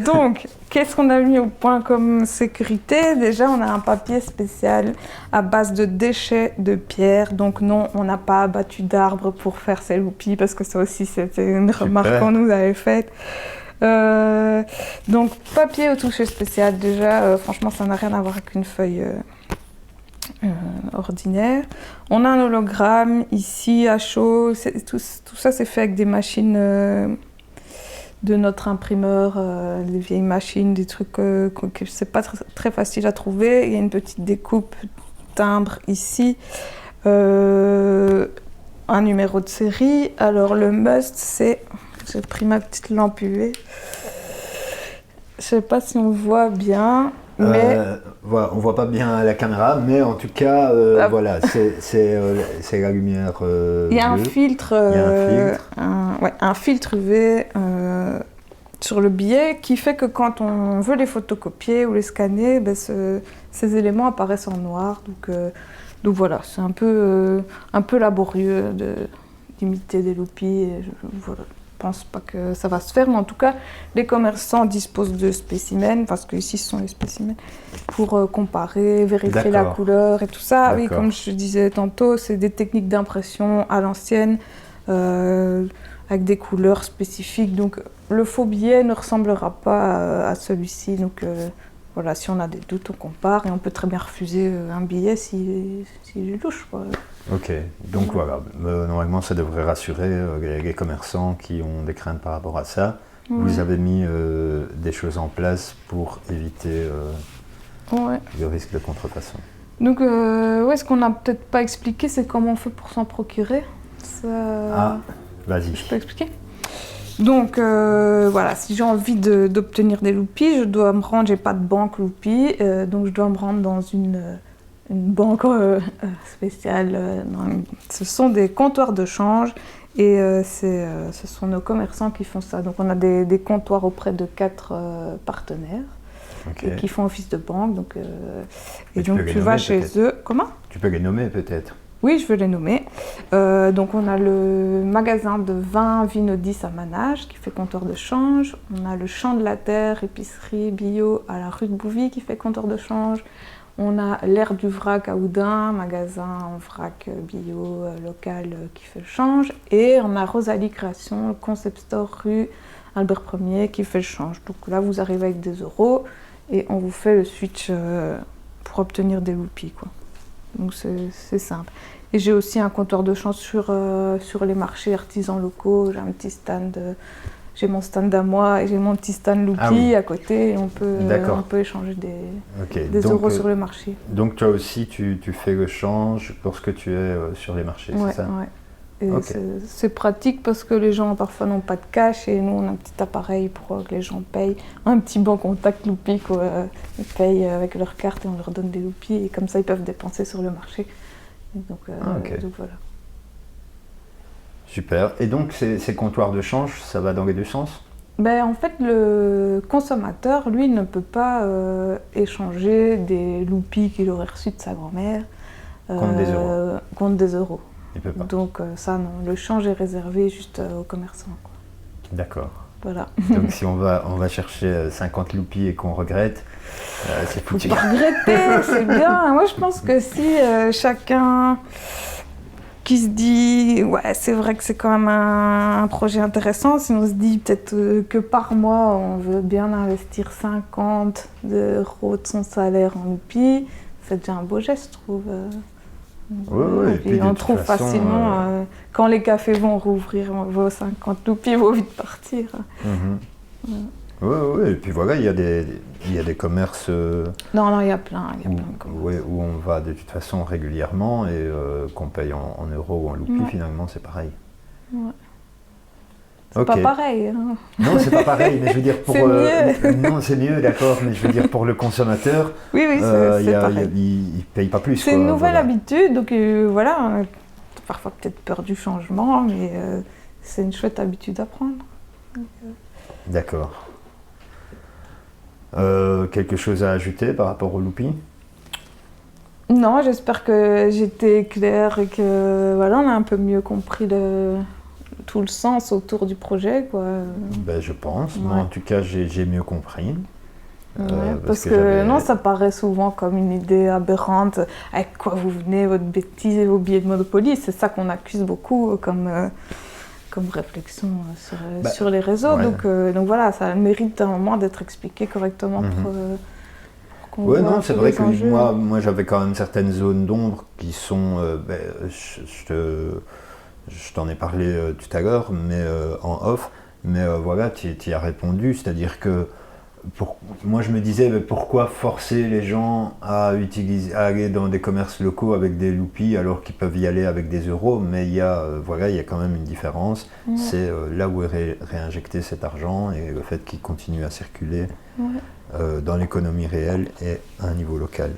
Donc, qu'est-ce qu'on a mis au point comme sécurité? Déjà, on a un papier spécial à base de déchets de pierre. Donc non, on n'a pas abattu d'arbres pour faire ces loupis, parce que ça aussi, c'était une remarque qu'on nous avait faite. Donc, papier au toucher spécial. Déjà, franchement, ça n'a rien à voir avec une feuille ordinaire. On a un hologramme ici à chaud. Tout ça, c'est fait avec des machines de notre imprimeur, des vieilles machines, des trucs que c'est pas très facile à trouver. Il y a une petite découpe timbre ici. Un numéro de série. Alors, le must, c'est... J'ai pris ma petite lampe UV. Je sais pas si on voit bien, mais... Voilà, on voit pas bien à la caméra, mais en tout cas, voilà, c'est la lumière il y a un bleue. filtre, un filtre UV sur le billet qui fait que quand on veut les photocopier ou les scanner, ben ces éléments apparaissent en noir. Donc voilà, c'est un peu laborieux d'imiter des loupis. Voilà. Je pense pas que ça va se faire, mais en tout cas, les commerçants disposent de spécimens, parce qu'ici ce sont les spécimens, pour comparer, vérifier la couleur et tout ça. Oui, comme je disais tantôt, c'est des techniques d'impression à l'ancienne, avec des couleurs spécifiques. Donc le faux billet ne ressemblera pas à celui-ci. Donc voilà, si on a des doutes, on compare, et on peut très bien refuser un billet s'il est louche, quoi. Ok, donc voilà, normalement ça devrait rassurer les commerçants qui ont des craintes par rapport à ça. Vous avez mis des choses en place pour éviter le risque de contrefaçon. Donc, ce qu'on n'a peut-être pas expliqué, c'est comment on fait pour s'en procurer. Ah, vas-y. Je peux expliquer? Donc voilà, si j'ai envie d'obtenir des loupis, je dois me rendre, j'ai pas de banque loupis, donc je dois me rendre dans une banque spéciale. Ce sont des comptoirs de change et ce sont nos commerçants qui font ça. Donc on a des comptoirs auprès de 4 partenaires qui font office de banque. Donc, et donc tu vas chez eux. Comment? Tu peux les nommer peut-être. Oui, je veux les nommer. Donc on a le magasin de vin Vinodis à Manage qui fait comptoir de change. On a le Champ de la Terre, épicerie bio à la rue de Bouvy qui fait comptoir de change. On a l'Air du Vrac à Oudin, magasin en vrac bio local qui fait le change. Et on a Rosalie Création, concept store rue Albert Ier qui fait le change. Donc là, vous arrivez avec des euros et on vous fait le switch pour obtenir des loupis, quoi. Donc c'est simple. Et j'ai aussi un comptoir de change sur les marchés artisans locaux. J'ai un petit stand, j'ai mon stand à moi et j'ai mon petit stand loupi à côté. Et on peut échanger des euros sur le marché. Donc toi aussi, tu fais le change lorsque tu es sur les marchés, c'est ça? Ouais. Et c'est pratique parce que les gens parfois n'ont pas de cash et nous on a un petit appareil pour que les gens payent. Un petit banc contact loupi, quoi. Ils payent avec leur carte et on leur donne des loupis et comme ça ils peuvent dépenser sur le marché. Et donc voilà. Super. Et donc ces comptoirs de change, ça va dans les deux sens? En fait, le consommateur, lui, ne peut pas échanger des loupis qu'il aurait reçus de sa grand-mère contre des euros. Il peut pas. Donc ça, non. Le change est réservé juste aux commerçants, quoi. D'accord. Voilà. Donc si on va chercher 50 loupis et qu'on regrette, c'est foutu. Faut pas regretter, c'est bien. Moi, je pense que si chacun qui se dit ouais, c'est vrai que c'est quand même un projet intéressant, si on se dit peut-être que par mois on veut bien investir 50 € de son salaire en loupis, c'est déjà un beau geste, je trouve. Oui, et puis on trouve facilement, quand les cafés vont rouvrir, vos 50 loupis vont vite partir. Oui, et puis voilà, il y a des commerces Non, il y a plein de commerces. Où on va de toute façon régulièrement et qu'on paye en euros ou en loupis, finalement c'est pareil. Ouais. C'est pas pareil. Hein. Non, c'est pas pareil, mais je veux dire pour... c'est mieux. Non, c'est mieux, d'accord, mais je veux dire pour le consommateur, oui, c'est pareil. Il paye pas plus. C'est une nouvelle habitude, donc voilà, on a parfois peut-être peur du changement, mais c'est une chouette habitude à prendre. D'accord. Quelque chose à ajouter par rapport au loupi? Non, j'espère que j'étais claire et que voilà, on a un peu mieux compris tout le sens autour du projet, quoi. Ben, je pense. Ouais. Moi, en tout cas, j'ai mieux compris. Ouais, parce que non, ça paraît souvent comme une idée aberrante. Avec quoi vous venez, votre bêtise et vos billets de Monopoly, c'est ça qu'on accuse beaucoup comme réflexion sur les réseaux. Ouais. Donc voilà, ça mérite un moment d'être expliqué correctement pour qu'on Ouais, voit non, un c'est peu vrai les que enjeux. moi j'avais quand même certaines zones d'ombre qui sont. Je t'en ai parlé tout à l'heure, mais en off. Mais voilà, tu y as répondu. C'est-à-dire que moi je me disais, mais pourquoi forcer les gens à aller dans des commerces locaux avec des loupies alors qu'ils peuvent y aller avec des euros. Mais il y a quand même une différence. Ouais. C'est là où est réinjecté cet argent et le fait qu'il continue à circuler. Ouais. Dans l'économie réelle et à un niveau local.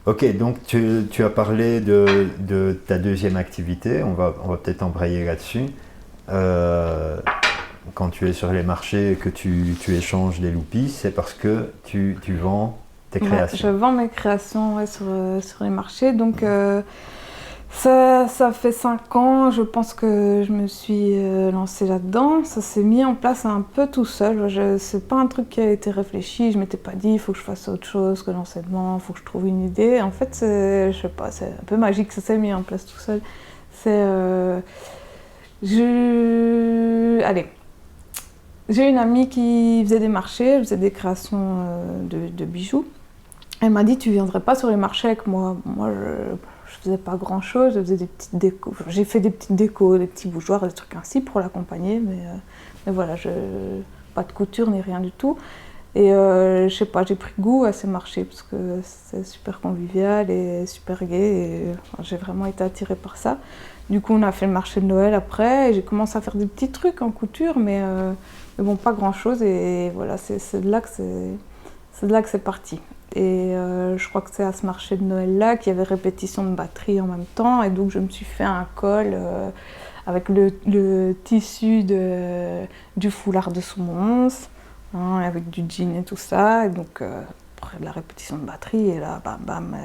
Ok, donc tu as parlé de ta deuxième activité, on va peut-être embrayer là-dessus. Quand tu es sur les marchés et que tu échanges des loupies, c'est parce que tu vends tes créations. Je vends mes créations sur les marchés, donc ça fait 5 ans, je pense que je me suis lancée là-dedans. Ça s'est mis en place un peu tout seul. C'est pas un truc qui a été réfléchi. Je m'étais pas dit il faut que je fasse autre chose que l'enseignement, il faut que je trouve une idée. En fait, je sais pas, c'est un peu magique, ça s'est mis en place tout seul. Allez. J'ai une amie qui faisait des marchés, elle faisait des créations de bijoux. Elle m'a dit tu viendrais pas sur les marchés avec moi. Moi, je faisais pas grand chose, je faisais des petites décos. J'ai fait des petites décos, des petits bougeoirs, des trucs ainsi pour l'accompagner, mais voilà, pas de couture ni rien du tout. Et je sais pas, j'ai pris goût à ces marchés parce que c'est super convivial et super gai et j'ai vraiment été attirée par ça. Du coup, on a fait le marché de Noël après et j'ai commencé à faire des petits trucs en couture, mais bon, pas grand chose et voilà, c'est de là que c'est parti. Et je crois que c'est à ce marché de Noël-là qu'il y avait répétition de batterie en même temps. Et donc je me suis fait un col avec le tissu du foulard de Soumons, hein, avec du jean et tout ça. Et donc après la répétition de batterie, et là, bam, bam,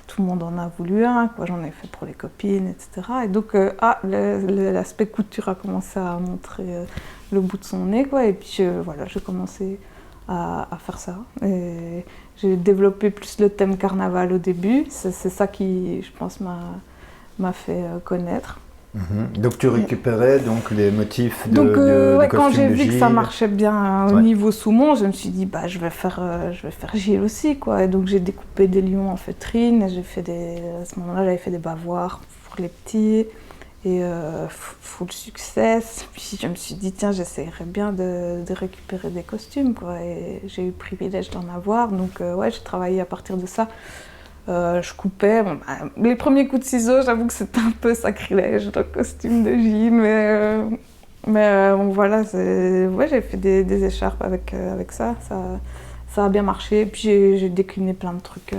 tout le monde en a voulu un. Quoi. J'en ai fait pour les copines, etc. Et donc l'aspect couture a commencé à montrer le bout de son nez. Quoi. Et puis voilà, j'ai commencé à faire ça. Et j'ai développé plus le thème carnaval au début. C'est ça qui, je pense, m'a fait connaître. Donc tu récupérais donc les motifs de Quand j'ai de vu que ça Gilles. marchait bien au niveau Soumons, je me suis dit je vais faire Gilles aussi quoi. Et donc j'ai découpé des lions en feutrine. Et à ce moment-là, j'avais fait des bavoirs pour les petits. Et full succès. Puis je me suis dit, tiens, j'essaierais bien de récupérer des costumes, quoi. Et j'ai eu le privilège d'en avoir. Donc, j'ai travaillé à partir de ça. Je coupais. Les premiers coups de ciseaux, j'avoue que c'était un peu sacrilège, le costume de Gilles. Mais voilà, j'ai fait des écharpes avec ça. Ça a bien marché. Puis j'ai décliné plein de trucs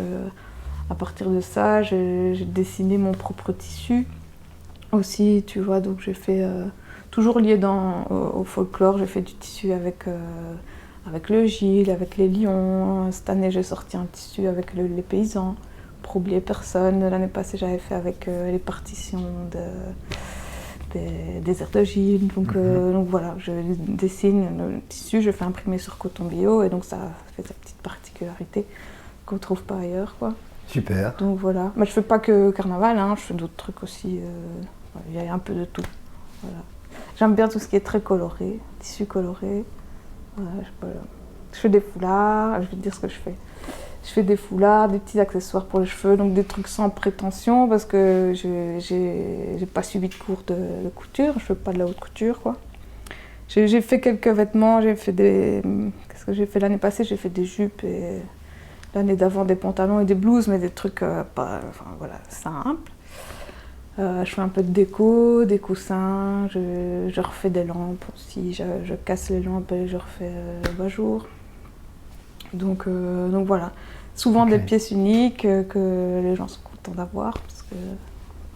à partir de ça. J'ai dessiné mon propre tissu. Aussi, tu vois, donc j'ai fait, toujours lié au folklore, j'ai fait du tissu avec le Gilles, avec les lions. Cette année, j'ai sorti un tissu avec les paysans, pour oublier personne. L'année passée, j'avais fait avec les partitions des airs de Gilles. Donc voilà, je dessine le tissu, je fais imprimer sur coton bio, et donc ça fait sa petite particularité qu'on ne trouve pas ailleurs, quoi. Super. Donc voilà, mais je fais pas que carnaval, hein, je fais d'autres trucs aussi. Il y a un peu de tout. Voilà. J'aime bien tout ce qui est très coloré, tissu coloré. Voilà, je fais des foulards, je vais te dire ce que je fais. Je fais des foulards, des petits accessoires pour les cheveux, donc des trucs sans prétention parce que j'ai pas suivi de cours de couture, je fais pas de la haute couture, quoi. J'ai fait quelques vêtements, qu'est-ce que j'ai fait l'année passée? J'ai fait des jupes et l'année d'avant des pantalons et des blouses, mais des trucs simples. Je fais un peu de déco, des coussins, je refais des lampes aussi, je casse les lampes et je refais bas-jour. Donc voilà, souvent des pièces uniques que les gens sont contents d'avoir, parce que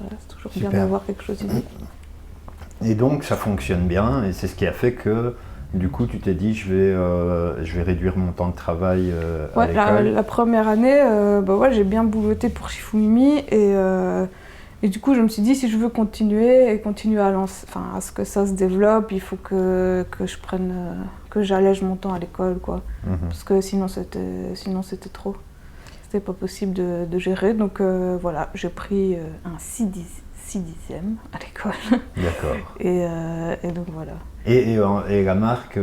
voilà, c'est toujours bien d'avoir quelque chose d'unique. Et donc ça fonctionne bien, et c'est ce qui a fait que du coup, tu t'es dit, je vais réduire mon temps de travail à Ouais, l'école. la première année, j'ai bien bouloté pour Shifumimi et du coup je me suis dit si je veux continuer à ce que ça se développe, il faut que que j'allège mon temps à l'école quoi. Mhm. Parce que sinon c'était trop. C'était pas possible de gérer. Donc voilà, j'ai pris un 6 dixième à l'école. D'accord. Et donc voilà. Et la marque,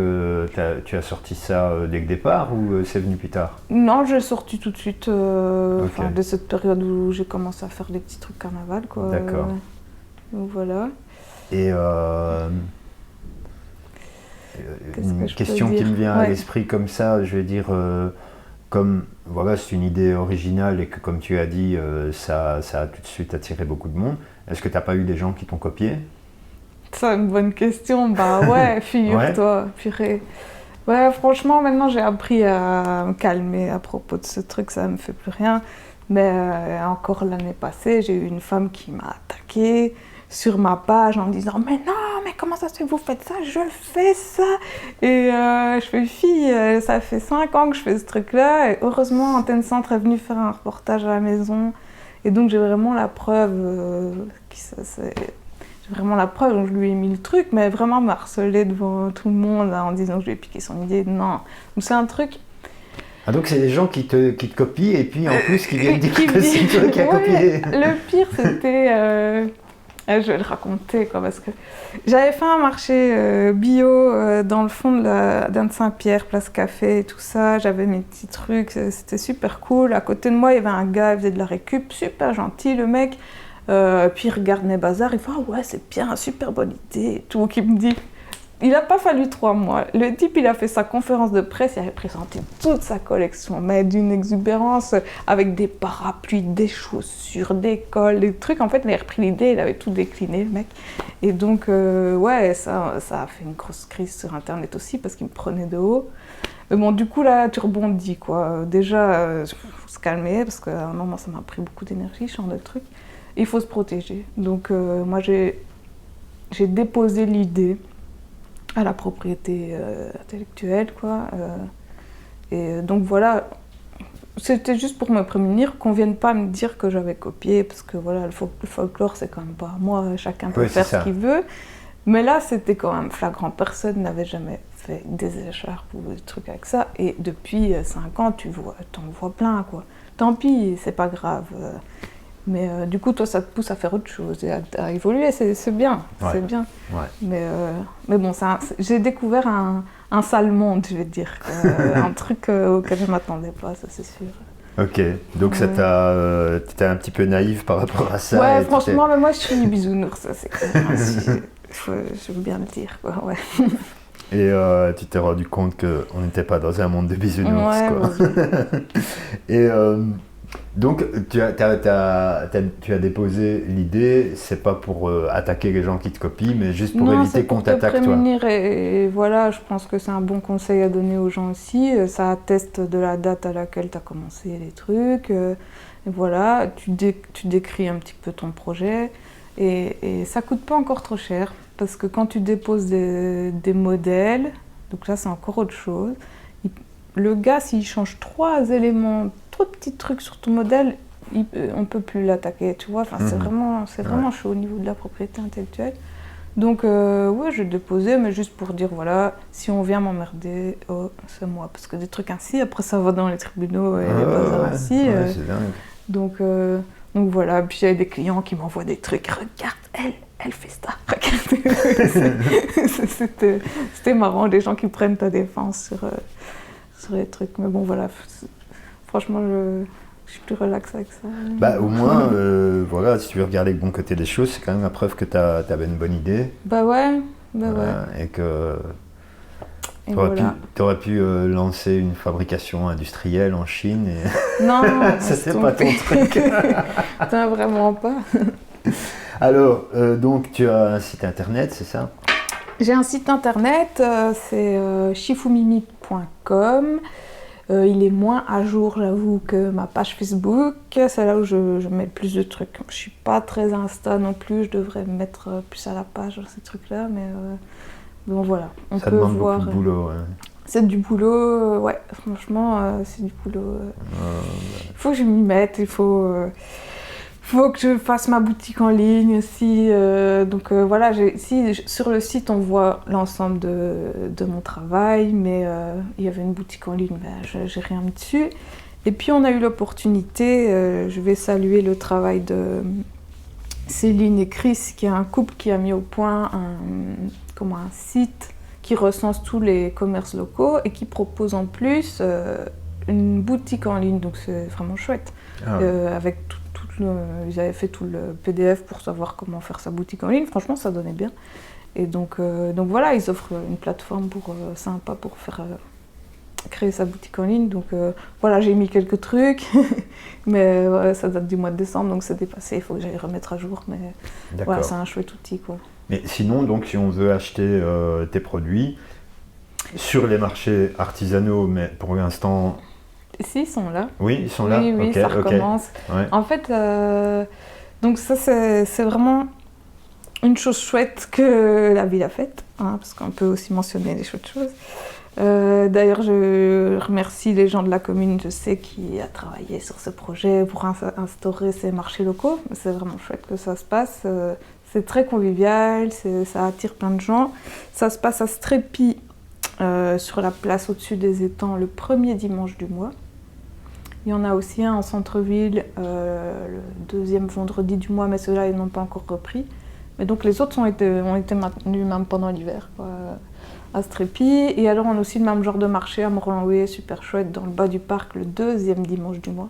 tu as sorti ça dès le départ ou c'est venu plus tard? Non, j'ai sorti tout de suite, Ok. dès cette période où j'ai commencé à faire des petits trucs carnaval, quoi. D'accord. Donc voilà. Et Qu'est-ce une que je peux question qui dire? me vient à Ouais. l'esprit comme ça, je vais dire, comme voilà, c'est une idée originale et que comme tu as dit, ça a tout de suite attiré beaucoup de monde. Est-ce que tu n'as pas eu des gens qui t'ont copié? C'est une bonne question. Bah ouais, figure-toi, purée. Ouais, franchement, maintenant j'ai appris à me calmer à propos de ce truc, ça me fait plus rien. Mais encore l'année passée, j'ai eu une femme qui m'a attaquée sur ma page en me disant mais non, mais comment ça se fait que vous faites ça? Je fais ça. Et je fais fille, ça fait 5 ans que je fais ce truc-là. Et heureusement, Antenne Centre est venu faire un reportage à la maison. Et donc j'ai vraiment la preuve j'ai vraiment la preuve, donc je lui ai mis le truc, mais vraiment me harceler devant tout le monde en disant que je lui ai piqué son idée, non. Donc c'est un truc... Ah donc c'est des gens qui te copient et puis en plus qui viennent dire qui me que c'est dit- toi qui as Ouais, copié. le pire c'était... je vais le raconter quoi, parce que j'avais fait un marché bio dans le fond d'Anne Saint-Pierre, Place Café et tout ça, j'avais mes petits trucs, c'était super cool. À côté de moi il y avait un gars, il faisait de la récup, super gentil le mec. Puis il regarde mes bazars, il fait « Ah ouais, c'est bien, super bonne idée » et tout, qui me dit... Il n'a pas fallu 3 mois. Le type, il a fait sa conférence de presse, il avait présenté toute sa collection, mais d'une exubérance, avec des parapluies, des chaussures, des cols, des trucs. En fait, il a repris l'idée, il avait tout décliné, le mec. Et donc, ouais, ça a fait une grosse crise sur Internet aussi, parce qu'il me prenait de haut. Mais bon, du coup, là, tu rebondis, quoi. Déjà, il faut se calmer, parce qu'à un moment, ça m'a pris beaucoup d'énergie, ce genre de truc. Il faut se protéger. Donc, moi, j'ai déposé l'idée à la propriété intellectuelle, quoi. Et donc voilà, c'était juste pour me prémunir qu'on vienne pas me dire que j'avais copié, parce que voilà, le folklore, c'est quand même pas moi, chacun peut faire ce qu'il veut. Mais là, c'était quand même flagrant, personne n'avait jamais fait des écharpes ou des trucs avec ça. Et depuis 5 ans, t'en vois plein, quoi. Tant pis, c'est pas grave. Mais du coup, toi, ça te pousse à faire autre chose et à évoluer, c'est bien, Ouais. c'est bien. Ouais. Mais bon, j'ai découvert un sale monde, je vais te dire. Un truc auquel je ne m'attendais pas, ça c'est sûr. Ok, donc ça t'étais un petit peu naïve par rapport à ça. Ouais, franchement, mais moi je suis bisounours, ça c'est quand même je veux bien le dire, quoi, ouais. Et tu t'es rendu compte qu'on n'était pas dans un monde de bisounours, Ouais, quoi. vas-y. Et donc, tu as déposé l'idée, c'est pas pour attaquer les gens qui te copient, mais juste pour éviter qu'on t'attaque, toi. Non, c'est pour te prémunir et voilà, je pense que c'est un bon conseil à donner aux gens aussi. Ça atteste de la date à laquelle tu as commencé les trucs. Et voilà, tu décris un petit peu ton projet et ça coûte pas encore trop cher parce que quand tu déposes des modèles, donc là c'est encore autre chose, le gars s'il change 3 éléments, 3 petits trucs sur ton modèle, on peut plus l'attaquer, tu vois. Enfin, c'est vraiment chaud au niveau de la propriété intellectuelle. Donc, ouais, j'ai déposé, mais juste pour dire, voilà, si on vient m'emmerder, oh, c'est moi. Parce que des trucs ainsi, après ça va dans les tribunaux et les bazars ainsi. C'est dingue. Donc voilà, puis j'avais des clients qui m'envoient des trucs, regarde, elle fait ça, regarde. C'était marrant, des gens qui prennent ta défense sur les trucs. Mais bon, voilà, franchement, je suis plus relax avec ça. Bah, au moins, voilà, si tu veux regarder le bon côté des choses, c'est quand même la preuve que tu avais une bonne idée. Bah ouais, Et que et tu aurais pu lancer une fabrication industrielle en Chine. Et... Non, ça, c'est pas ton truc. Putain, vraiment pas. Alors, donc, tu as un site internet, c'est ça? J'ai un site internet, c'est shifumimi.com. Il est moins à jour, j'avoue, que ma page Facebook. C'est là où je mets le plus de trucs. Je suis pas très Insta non plus, je devrais me mettre plus à la page, ces trucs-là. Mais Donc voilà, on Ça peut demande voir. beaucoup de boulot. Ouais. C'est du boulot, ouais, franchement, c'est du boulot. Il faut que je m'y mette, faut que je fasse ma boutique en ligne aussi. Donc voilà, sur le site on voit l'ensemble de mon travail, mais il y avait une boutique en ligne, j'ai rien mis dessus. Et puis on a eu l'opportunité, je vais saluer le travail de Céline et Chris, qui est un couple qui a mis au point un site qui recense tous les commerces locaux et qui propose en plus une boutique en ligne, donc c'est vraiment chouette. Avec ils avaient fait tout le PDF pour savoir comment faire sa boutique en ligne, franchement ça donnait bien. Et donc voilà, ils offrent une plateforme sympa pour créer sa boutique en ligne. Donc voilà, j'ai mis quelques trucs, mais ça date du mois de décembre, donc c'est dépassé, il faut que j'aille remettre à jour. Mais voilà, c'est un chouette outil, quoi. Mais sinon, donc, si on veut acheter tes produits sur les marchés artisanaux, mais pour l'instant... Si, ils sont là. Oui, ils sont là. Oui, okay, ça recommence. Ouais. En fait, donc ça, c'est vraiment une chose chouette que la ville a faite, hein, parce qu'on peut aussi mentionner des chouettes choses. D'ailleurs, je remercie les gens de la commune, je sais, qui a travaillé sur ce projet pour instaurer ces marchés locaux. C'est vraiment chouette que ça se passe. C'est très convivial, ça attire plein de gens. Ça se passe à Strépy, sur la place au-dessus des étangs, le premier dimanche du mois. Il y en a aussi un en centre-ville, le deuxième vendredi du mois, mais ceux-là, ils n'ont pas encore repris. Mais donc les autres ont été maintenus même pendant l'hiver, quoi, à Strépy. Et alors on a aussi le même genre de marché à Morlanloué, super chouette, dans le bas du parc, le deuxième dimanche du mois.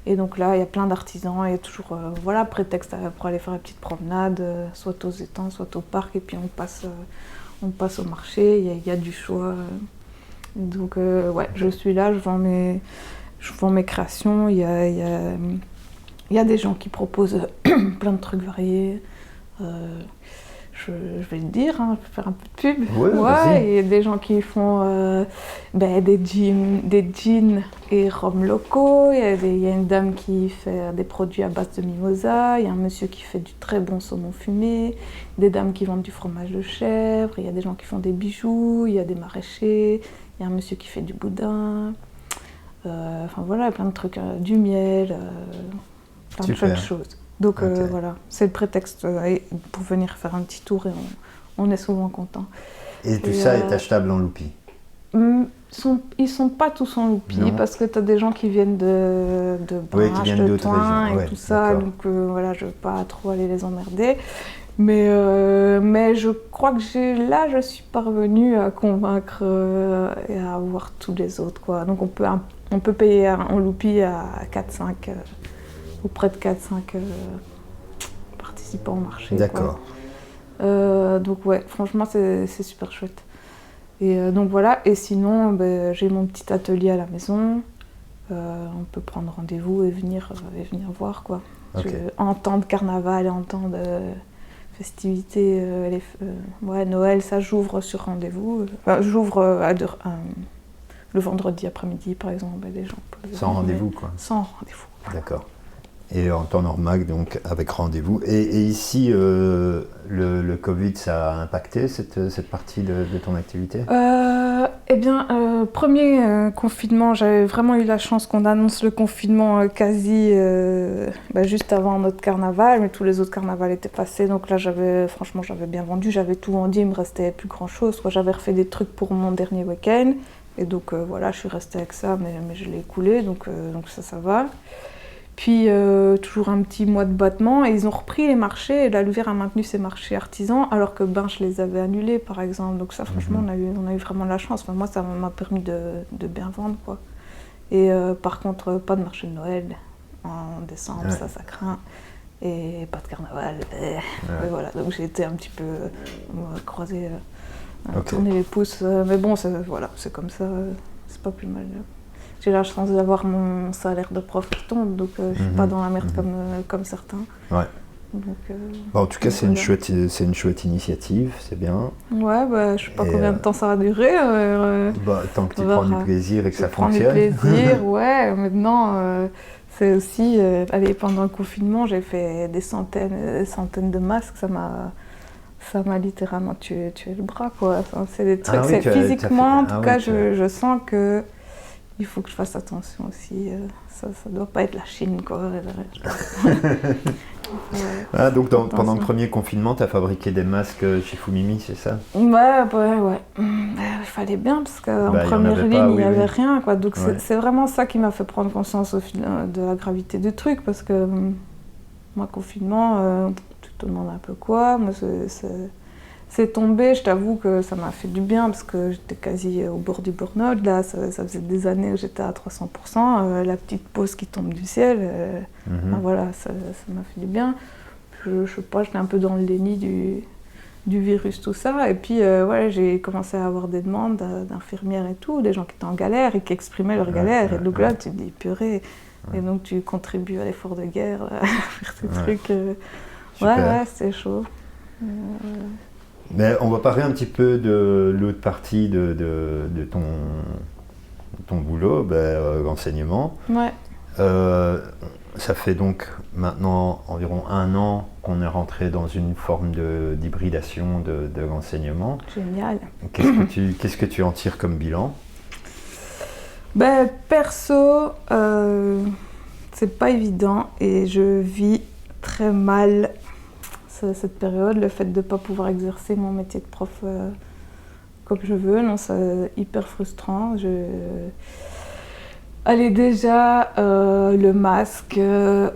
Et donc là, il y a plein d'artisans, il y a toujours prétexte pour aller faire une petite promenade, soit aux étangs, soit au parc, et puis on passe au marché, il y a du choix. Donc ouais, je suis là, je vends mes créations, il y a des gens qui proposent plein de trucs variés. Je vais le dire, hein, je vais faire un peu de pub. Ouais, il y a des gens qui font des jeans et rhums locaux. Il y a une dame qui fait des produits à base de mimosa. Il y a un monsieur qui fait du très bon saumon fumé. Des dames qui vendent du fromage de chèvre. Il y a des gens qui font des bijoux. Il y a des maraîchers. Il y a un monsieur qui fait du boudin. Enfin voilà, plein de trucs, du miel, plein de choses. Donc voilà, c'est le prétexte pour venir faire un petit tour et on est souvent content. Et tout ça est achetable en loupi? Ils sont pas tous en loupi parce que tu as des gens qui viennent de Binche, de Thoin et tout ça, donc voilà, je veux pas trop aller les emmerder. Mais je crois que je suis parvenue à convaincre et à avoir tous les autres, quoi. Donc on peut payer en loupi à 4-5 ou près de 4-5 participants au marché. D'accord. Donc ouais, franchement c'est super chouette. Et donc voilà, et sinon j'ai mon petit atelier à la maison. On peut prendre rendez-vous et venir voir, quoi. Okay. En temps de carnaval et en temps de festivités, Noël, ça j'ouvre sur rendez-vous. J'ouvre le vendredi après-midi par exemple. Des gens sans rendez-vous, quoi. Sans rendez-vous. D'accord. Et en temps normal, donc avec rendez-vous. Et ici, le Covid, ça a impacté cette partie de ton activité? Premier confinement, j'avais vraiment eu la chance qu'on annonce le confinement quasi juste avant notre carnaval, mais tous les autres carnavals étaient passés, donc là j'avais bien vendu, j'avais tout vendu, il me restait plus grand chose. J'avais refait des trucs pour mon dernier week-end, et donc voilà, je suis restée avec ça, mais je l'ai écoulé, donc ça va. Puis toujours un petit mois de battement, et ils ont repris les marchés, et la Louvière a maintenu ses marchés artisans, alors que Binche les avait annulés par exemple. Donc ça franchement on a eu vraiment de la chance. Enfin, moi ça m'a permis de bien vendre, quoi. Et par contre pas de marché de Noël en décembre, ça craint. Et pas de carnaval. Et voilà, donc j'ai été un petit peu croisée, tourner les pouces. Mais bon, voilà, c'est comme ça, c'est pas plus mal. J'ai la chance d'avoir mon salaire de prof qui tombe, donc je suis pas dans la merde comme certains. Ouais. Donc, en tout cas, c'est une chouette initiative, c'est bien. Ouais, je sais pas combien de temps ça va durer. Tant que tu prends du plaisir et que ça fonctionne. Prends du plaisir, ouais. Maintenant, c'est aussi, pendant le confinement, j'ai fait des centaines de masques. ça m'a littéralement tué le bras, quoi. Enfin, c'est des trucs, Ah oui, physiquement, en tout cas, oui, je sens que il faut que je fasse attention aussi. Ça doit pas être la Chine, quoi. Ah, donc pendant le premier confinement, tu as fabriqué des masques chez Fumimi, c'est ça? Ouais. Il fallait bien, parce qu'en première ligne, il n'y avait rien, quoi. Donc c'est vraiment ça qui m'a fait prendre conscience de la gravité du truc, parce que moi, confinement, tu te demandes un peu quoi. Moi, c'est tombé, je t'avoue que ça m'a fait du bien, parce que j'étais quasi au bord du burn-out. Là, ça faisait des années que j'étais à 300%. La petite pause qui tombe du ciel, voilà, ça m'a fait du bien. Je sais pas, j'étais un peu dans le déni du virus, tout ça. Et puis, j'ai commencé à avoir des demandes d'infirmières et tout, des gens qui étaient en galère et qui exprimaient leur galère. Et donc là, tu te dis, purée. Et donc, tu contribues à l'effort de guerre, à faire ces trucs. C'était chaud. Mais on va parler un petit peu de l'autre partie de ton boulot, l'enseignement. Ouais. Ça fait donc maintenant environ 1 an qu'on est rentré dans une forme d'hybridation de l'enseignement. Génial. Qu'est-ce que tu en tires comme bilan? Perso, c'est pas évident et je vis très mal cette période, le fait de ne pas pouvoir exercer mon métier de prof comme je veux. Non, c'est hyper frustrant. Allez, déjà, le masque,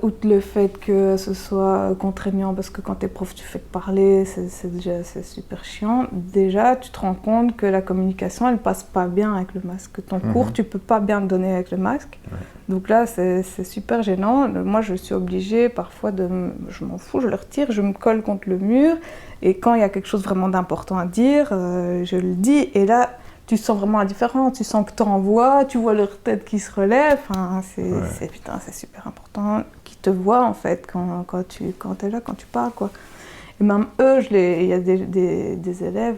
outre le fait que ce soit contraignant, parce que quand t'es prof, tu fais que parler, c'est super chiant. Déjà, tu te rends compte que la communication, elle passe pas bien avec le masque. Ton cours, tu peux pas bien le donner avec le masque. Ouais. Donc là, c'est super gênant. Moi, je suis obligée parfois je m'en fous, je le retire, je me colle contre le mur. Et quand il y a quelque chose vraiment d'important à dire, je le dis. Et là, tu sens vraiment la différence, tu sens que tu envoies, tu vois leur tête qui se relève, enfin, c'est super important qu'ils te voient en fait quand tu es là, quand tu parles, quoi. Et même eux, il y a des élèves,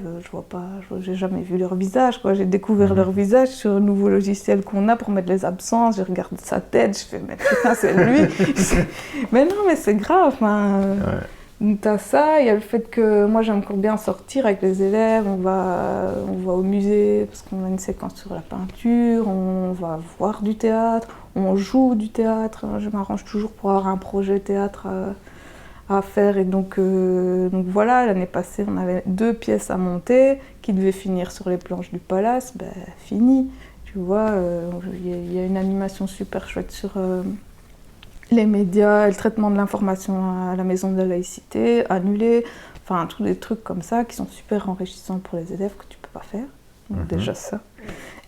j'ai jamais vu leur visage, quoi. J'ai découvert leur visage sur un nouveau logiciel qu'on a pour mettre les absences, je regarde sa tête, je fais mais putain c'est lui. Mais non mais c'est grave, hein. T'as ça, il y a le fait que moi j'aime encore bien sortir avec les élèves, on va au musée parce qu'on a une séquence sur la peinture, on va voir du théâtre, on joue du théâtre, je m'arrange toujours pour avoir un projet théâtre à faire et donc voilà, l'année passée on avait 2 pièces à monter qui devaient finir sur les planches du Palace, fini, tu vois, il y a une animation super chouette sur les médias, le traitement de l'information à la maison de la laïcité, annulé, enfin tous des trucs comme ça qui sont super enrichissants pour les élèves que tu peux pas faire, donc déjà ça.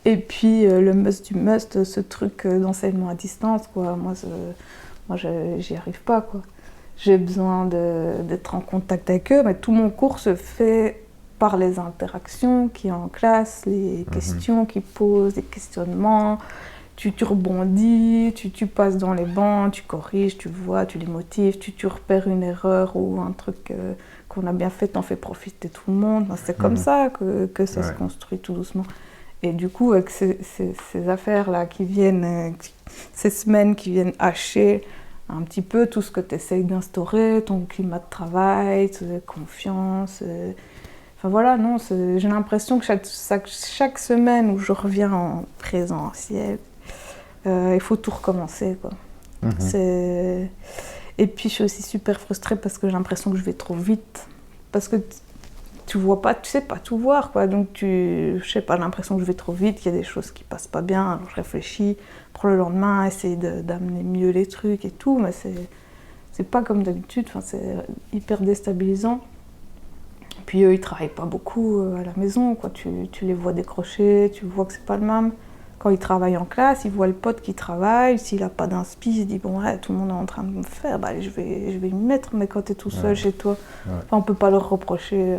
Et puis le must du must, ce truc d'enseignement à distance, quoi. Moi j'y arrive pas, quoi. J'ai besoin d'être en contact avec eux, mais tout mon cours se fait par les interactions qu'il y a en classe, les questions qu'ils posent, les questionnements. Tu rebondis, tu passes dans les bancs, tu corriges, tu vois, tu les motives, tu repères une erreur ou un truc qu'on a bien fait, t'en fais profiter tout le monde. C'est comme ça que ça se construit tout doucement. Et du coup, avec ces affaires-là qui viennent, ces semaines qui viennent hacher un petit peu tout ce que tu essayes d'instaurer, ton climat de travail, de confiance. Enfin voilà, non, j'ai l'impression que chaque semaine où je reviens en présentiel, il faut tout recommencer, quoi. Et puis je suis aussi super frustrée parce que j'ai l'impression que je vais trop vite. Parce que tu vois pas, tu sais pas tout voir, quoi. Donc je sais pas, l'impression que je vais trop vite, qu'il y a des choses qui passent pas bien, alors je réfléchis pour le lendemain, essayer d'amener mieux les trucs et tout, mais c'est pas comme d'habitude, enfin, c'est hyper déstabilisant. Puis eux, ils travaillent pas beaucoup à la maison, quoi. Tu les vois décrocher, tu vois que c'est pas le même. Quand ils travaillent en classe, ils voient le pote qui travaille, s'il a pas d'inspi, il se dit bon ouais, tout le monde est en train de me faire, je vais m'y mettre, mais quand tu es tout seul chez toi, enfin, on peut pas leur reprocher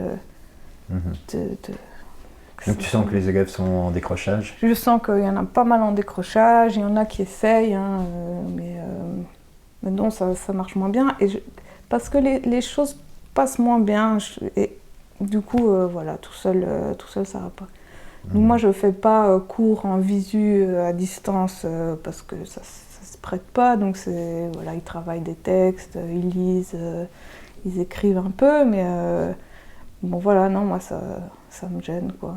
Donc tu sens que les élèves sont en décrochage? Je sens qu'il y en a pas mal en décrochage, il y en a qui essayent, mais non, ça marche moins bien. Parce que les choses passent moins bien, et du coup, voilà, tout seul ça va pas. Donc moi, je fais pas cours en visu à distance parce que ça se prête pas. Donc voilà, ils travaillent des textes, ils lisent, ils écrivent un peu, mais bon voilà, non, moi ça me gêne, quoi.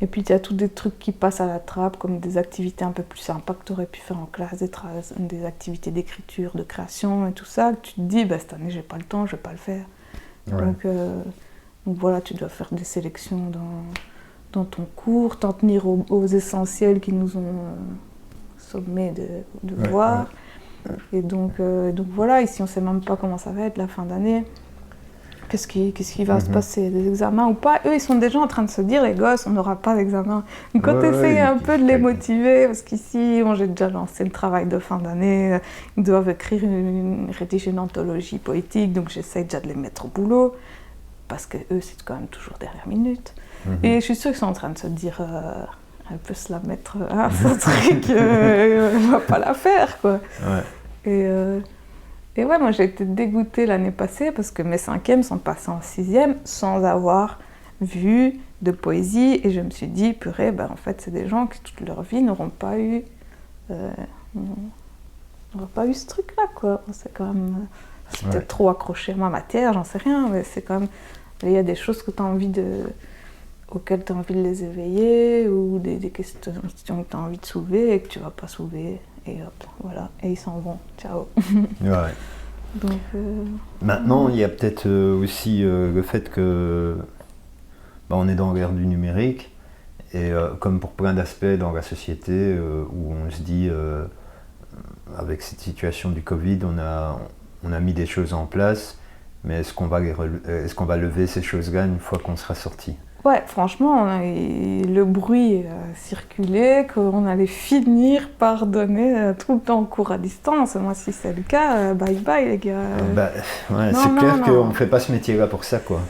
Et puis il y a tous des trucs qui passent à la trappe, comme des activités un peu plus sympas que tu aurais pu faire en classe, des activités d'écriture, de création et tout ça, que tu te dis, bah, cette année j'ai pas le temps, je vais pas le faire. Ouais. Donc voilà, tu dois faire des sélections dans ton cours, t'en tenir aux essentiels qui nous ont sommés de voir. Ouais. Et donc voilà, ici on sait même pas comment ça va être la fin d'année. Qu'est-ce qui va se passer, des examens ou pas? Eux, ils sont déjà en train de se dire, les gosses, on n'aura pas d'examen. Donc quand tu essayes un peu de les motiver, parce qu'ici, j'ai déjà lancé le travail de fin d'année, ils doivent rédiger une anthologie poétique, donc j'essaye déjà de les mettre au boulot, parce que eux, c'est quand même toujours dernière minute. Et je suis sûre qu'ils sont en train de se dire, elle peut se la mettre à ce truc, on va pas la faire, quoi. Ouais. Et ouais, moi j'ai été dégoûtée l'année passée parce que mes 5e sont passés en 6e sans avoir vu de poésie. Et je me suis dit, purée, ben, en fait, c'est des gens qui toute leur vie n'auront pas eu ce truc-là, quoi. C'est quand même... C'est peut-être trop accroché à ma matière, j'en sais rien, mais c'est quand même... Il y a des choses que tu as envie auxquelles tu as envie de les éveiller, ou des questions que tu as envie de soulever et que tu vas pas soulever. Et hop, voilà, et ils s'en vont, ciao. Ouais. Donc, maintenant, il y a peut-être aussi le fait que on est dans l'ère du numérique, et comme pour plein d'aspects dans la société, où on se dit, avec cette situation du Covid, on a mis des choses en place, mais est-ce qu'on va lever ces choses-là une fois qu'on sera sorti? Ouais, franchement, le bruit a circulé, qu'on allait finir par donner tout le temps en cours à distance. Moi, si c'est le cas, bye bye les gars. C'est clair qu'on ne fait pas ce métier-là pour ça, quoi.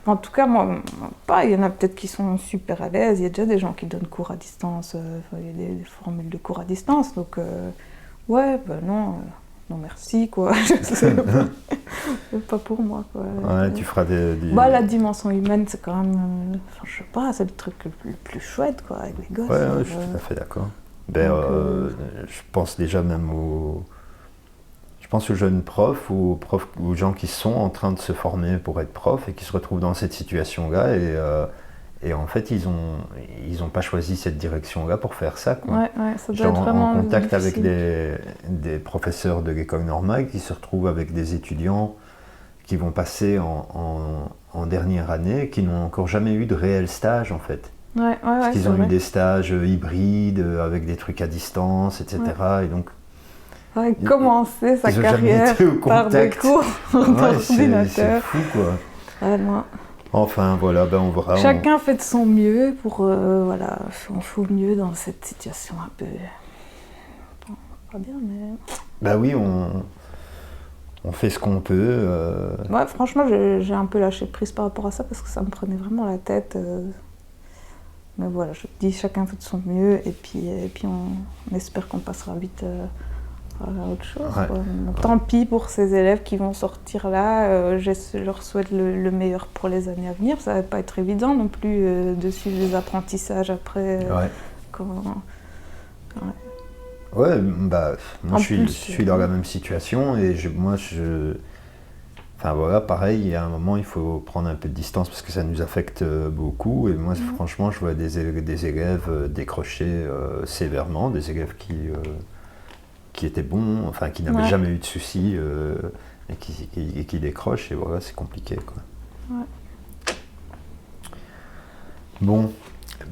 En tout cas, moi, pas. Il y en a peut-être qui sont super à l'aise. Il y a déjà des gens qui donnent cours à distance. Il y a des formules de cours à distance. Donc, non merci, quoi. C'est pas pour moi, quoi. Ouais, tu feras la dimension humaine, c'est quand même... je sais pas, c'est le truc le plus chouette, quoi, avec les gosses. Ouais, je suis tout à fait d'accord. Je pense déjà même aux jeunes profs, aux gens qui sont en train de se former pour être profs et qui se retrouvent dans cette situation-là, et en fait, ils ont pas choisi cette direction-là pour faire ça, quoi. Ouais, ça doit être vraiment en contact difficile. avec des professeurs de l'école normale qui se retrouvent avec des étudiants qui vont passer en dernière année, qui n'ont encore jamais eu de réel stage, en fait. Parce qu'ils ont eu des stages hybrides, avec des trucs à distance, etc. Ouais. Et donc, commencer sa carrière par des cours d'ordinateur. C'est fou, quoi. Moi. Enfin, voilà, on verra. Chacun fait de son mieux pour... on fait au mieux dans cette situation un peu... Pas bien, mais... Bah oui, on fait ce qu'on peut. Ouais, franchement, j'ai un peu lâché prise par rapport à ça parce que ça me prenait vraiment la tête. Mais voilà, je te dis, chacun fait de son mieux et puis on espère qu'on passera vite à autre chose. Ouais. Donc, tant pis pour ces élèves qui vont sortir là. Je leur souhaite le meilleur pour les années à venir. Ça va pas être évident non plus de suivre les apprentissages après. Ouais, moi je suis dans la même situation et enfin voilà, pareil, il y a un moment il faut prendre un peu de distance parce que ça nous affecte beaucoup, et moi franchement je vois des élèves décrocher sévèrement, des élèves qui étaient bons, enfin qui n'avaient jamais eu de soucis et qui décrochent, et voilà, c'est compliqué, quoi. Ouais. Bon.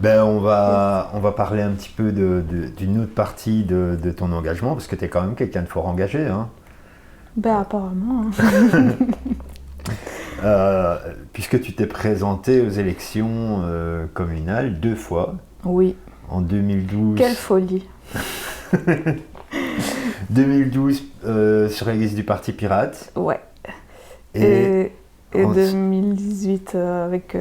On va parler un petit peu d'une autre partie de ton engagement, parce que tu es quand même quelqu'un de fort engagé, hein. Apparemment. Puisque tu t'es présenté aux élections communales 2 fois. Oui. En 2012. Quelle folie. 2012 sur la liste du Parti Pirate. Ouais. Et 2018 avec...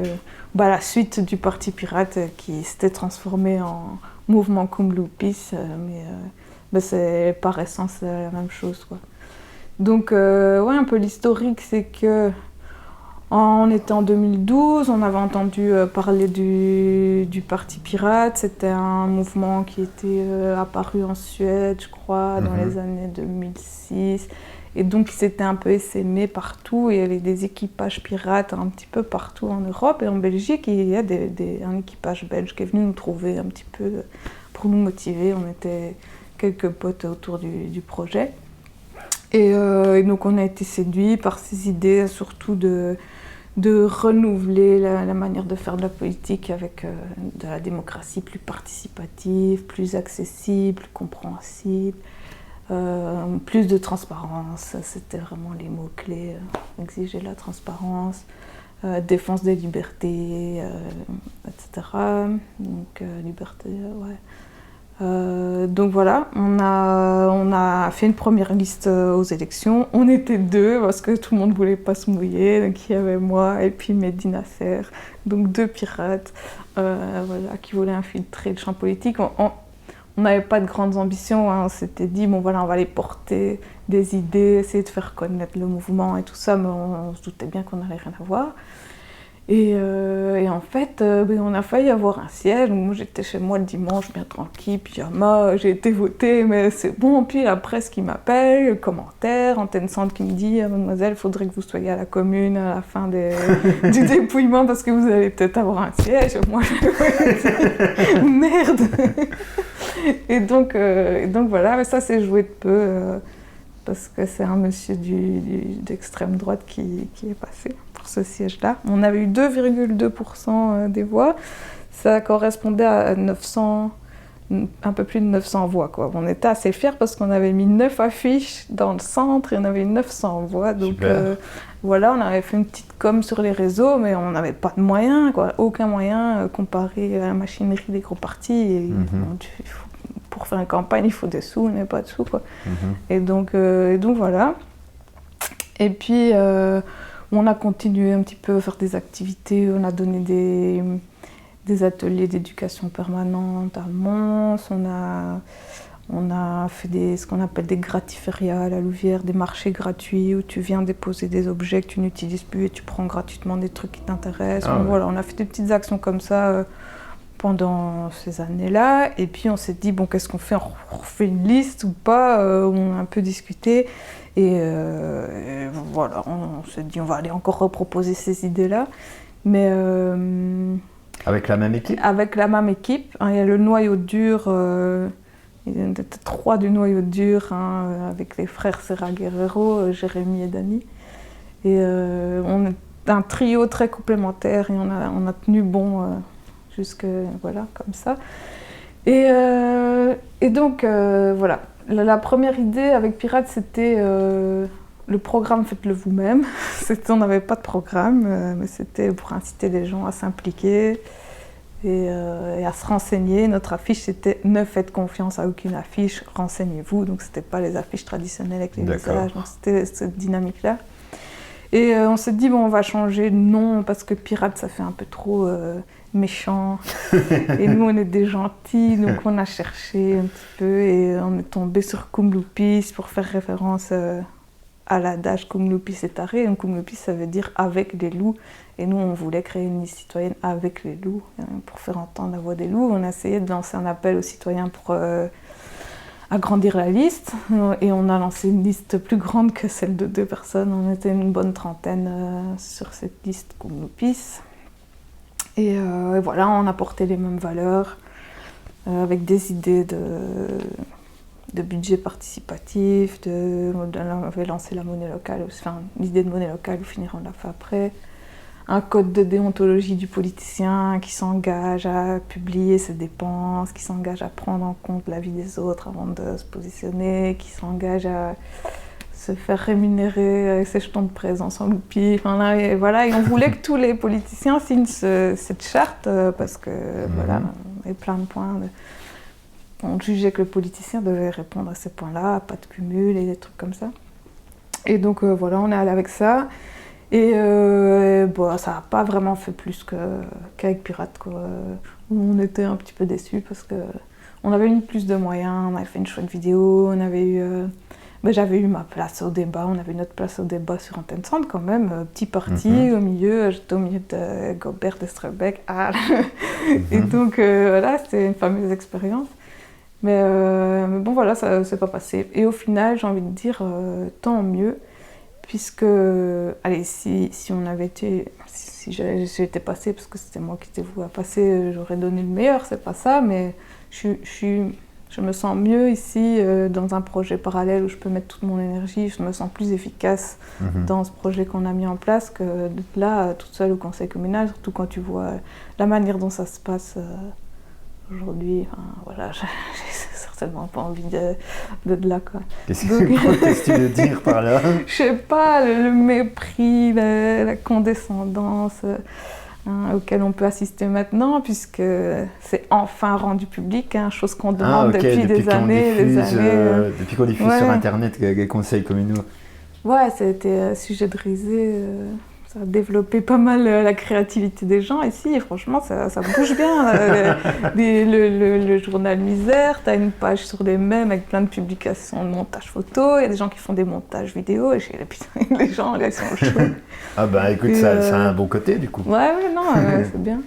la suite du Parti Pirate qui s'était transformé en mouvement Kumlupis, mais c'est par essence la même chose, quoi. Donc, un peu l'historique, c'est que on était en 2012, on avait entendu parler du Parti Pirate. C'était un mouvement qui était apparu en Suède, je crois, dans les années 2006. Et donc, ils s'étaient un peu essaimés partout. Et il y avait des équipages pirates un petit peu partout en Europe. Et en Belgique, il y a un équipage belge qui est venu nous trouver un petit peu pour nous motiver. On était quelques potes autour du projet. Et donc, on a été séduits par ces idées, surtout de renouveler la manière de faire de la politique avec de la démocratie plus participative, plus accessible, plus compréhensible, plus de transparence. C'était vraiment les mots-clés. Exiger la transparence, défense des libertés, etc. Donc, liberté, ouais. Donc voilà, on a fait une première liste aux élections. On était 2 parce que tout le monde ne voulait pas se mouiller. Donc il y avait moi et puis Mehdi Nasser, donc 2 pirates voilà, qui voulaient infiltrer le champ politique. On n'avait pas de grandes ambitions, hein. On s'était dit, bon voilà, on va aller porter des idées, essayer de faire connaître le mouvement et tout ça, mais on se doutait bien qu'on n'allait rien avoir. Et en fait, on a failli avoir un siège. Moi, j'étais chez moi le dimanche, bien tranquille, pyjama, j'ai été votée, mais c'est bon. Puis la presse qui m'appelle, le commentaire, Antenne Centre qui me dit « Mademoiselle, il faudrait que vous soyez à la commune à la fin du dépouillement parce que vous allez peut-être avoir un siège. » Moi, je me merde. Et donc voilà, mais ça c'est joué de peu parce que c'est un monsieur d'extrême droite qui est passé pour ce siège-là. On avait eu 2,2% des voix. Ça correspondait à 900, un peu plus de 900 voix, quoi. On était assez fiers parce qu'on avait mis 9 affiches dans le centre et on avait 900 voix. Donc voilà, on avait fait une petite com sur les réseaux, mais on n'avait pas de moyens, quoi. Aucun moyen comparé à la machinerie des gros partis. Et, pour faire une campagne, il faut des sous, on n'a pas de sous, quoi. Et donc voilà. Et puis, on a continué un petit peu à faire des activités. On a donné des ateliers d'éducation permanente à Mons. On a fait ce qu'on appelle des gratiférias à la Louvière, des marchés gratuits où tu viens déposer des objets que tu n'utilises plus et tu prends gratuitement des trucs qui t'intéressent. Donc, voilà, on a fait des petites actions comme ça pendant ces années-là. Et puis on s'est dit, bon, qu'est-ce qu'on fait ? On refait une liste ou pas ? On a un peu discuté. Et voilà, on s'est dit, on va aller encore reproposer ces idées-là. Mais avec la même équipe ? Avec la même équipe. Il y a le noyau dur, il y en était 3 du noyau dur, avec les frères Serra Guerrero, Jérémy et Dani. Et on est un trio très complémentaire et on a tenu bon jusque, voilà, comme ça. Et donc, voilà. La première idée avec Pirates, c'était le programme Faites-le vous-même. On n'avait pas de programme, mais c'était pour inciter les gens à s'impliquer et à se renseigner. Notre affiche, c'était « Ne faites confiance à aucune affiche, renseignez-vous ». Donc, c'était pas les affiches traditionnelles avec les visages. Donc, c'était cette dynamique-là. Et on s'est dit, bon, on va changer de nom parce que Pirates, ça fait un peu trop méchant. Et nous, on est des gentils, donc on a cherché un petit peu et on est tombé sur Kumlupis pour faire référence à l'adage Kumlupis et taré. Kumlupis, ça veut dire avec les loups. Et nous, on voulait créer une liste citoyenne avec les loups pour faire entendre la voix des loups. On a essayé de lancer un appel aux citoyens pour agrandir la liste et on a lancé une liste plus grande que celle de 2 personnes. On était une bonne trentaine sur cette liste Kumlupis. Et voilà, on a porté les mêmes valeurs avec des idées de budget participatif, on avait lancé la monnaie locale, enfin l'idée de monnaie locale, on l'a fait après. Un code de déontologie du politicien qui s'engage à publier ses dépenses, qui s'engage à prendre en compte l'avis des autres avant de se positionner, qui s'engage à se faire rémunérer avec ses jetons de présence en loupi. Enfin, là, et voilà, et on voulait que tous les politiciens signent cette charte parce que voilà, il y avait plein de points. On jugeait que le politicien devait répondre à ces points-là, pas de cumul et des trucs comme ça. Et donc voilà, on est allé avec ça. Et bon, ça n'a pas vraiment fait plus qu'avec Pirates, quoi. On était un petit peu déçus parce qu'on avait eu plus de moyens, on avait fait une chouette vidéo, on avait eu... j'avais eu ma place au débat, on avait notre place au débat sur Antenne Centre quand même, petit parti au milieu, j'étais au milieu de Gobert d'Estrebec. Et donc voilà, c'était une fameuse expérience. Mais bon, voilà, ça s'est pas passé. Et au final, j'ai envie de dire, tant mieux, puisque, allez, si on avait été, si j'étais passée, parce que c'était moi qui étais vouée à passer, j'aurais donné le meilleur, c'est pas ça, mais je me sens mieux ici, dans un projet parallèle où je peux mettre toute mon énergie, je me sens plus efficace dans ce projet qu'on a mis en place que d'être là, toute seule au conseil communal, surtout quand tu vois la manière dont ça se passe aujourd'hui. Enfin, voilà, j'ai certainement pas envie d'être là, quoi. Qu'est-ce que tu veux dire par là? Je sais pas, le mépris, la condescendance auquel on peut assister maintenant, puisque c'est enfin rendu public, chose qu'on demande depuis des années. Depuis qu'on diffuse sur Internet les conseils communaux. Ouais, ça a été sujet de risée. Ça a développé pas mal la créativité des gens ici, et franchement, ça bouge bien. Le journal Misère, t'as une page sur les mèmes avec plein de publications de montages photos, il y a des gens qui font des montages vidéo, et putain, les gens, là, ils sont chauds. Ah bah écoute, ça a un bon côté, du coup. Ouais, non, c'est bien.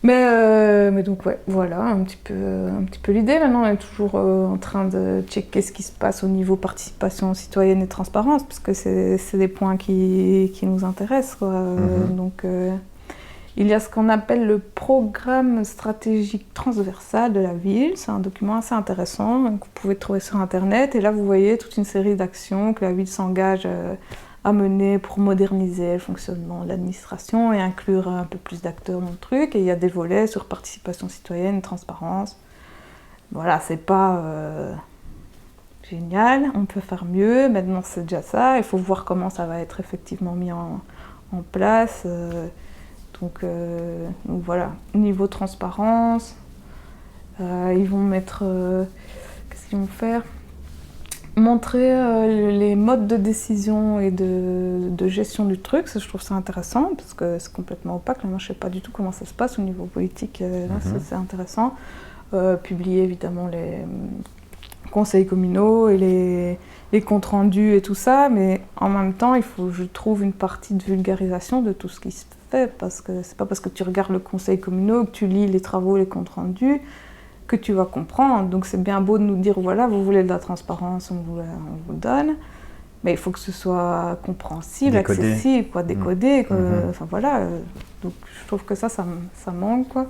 Mais donc, ouais, voilà, un petit peu l'idée. Maintenant, on est toujours en train de checker ce qui se passe au niveau participation citoyenne et transparence, parce que c'est des points qui nous intéressent, quoi. Donc, il y a ce qu'on appelle le programme stratégique transversal de la ville. C'est un document assez intéressant que vous pouvez trouver sur Internet. Et là, vous voyez toute une série d'actions que la ville s'engage à mener pour moderniser le fonctionnement de l'administration et inclure un peu plus d'acteurs dans le truc. Et il y a des volets sur participation citoyenne, transparence. Voilà, c'est pas génial, on peut faire mieux, maintenant c'est déjà ça, il faut voir comment ça va être effectivement mis en place. Donc voilà, niveau transparence, ils vont mettre... qu'est-ce qu'ils vont faire ? Montrer les modes de décision et de gestion du truc, ça, je trouve ça intéressant, parce que c'est complètement opaque. Là, moi, je ne sais pas du tout comment ça se passe au niveau politique, là, ça, c'est intéressant. Publier évidemment les conseils communaux et les comptes rendus et tout ça, mais en même temps, il faut, je trouve, une partie de vulgarisation de tout ce qui se fait, parce que c'est pas parce que tu regardes le conseil communal, que tu lis les travaux, les comptes rendus, que tu vas comprendre. Donc c'est bien beau de nous dire, voilà, vous voulez de la transparence, on vous le donne, mais il faut que ce soit compréhensible, accessible, quoi, décodé, quoi. Enfin voilà, donc je trouve que ça manque, quoi.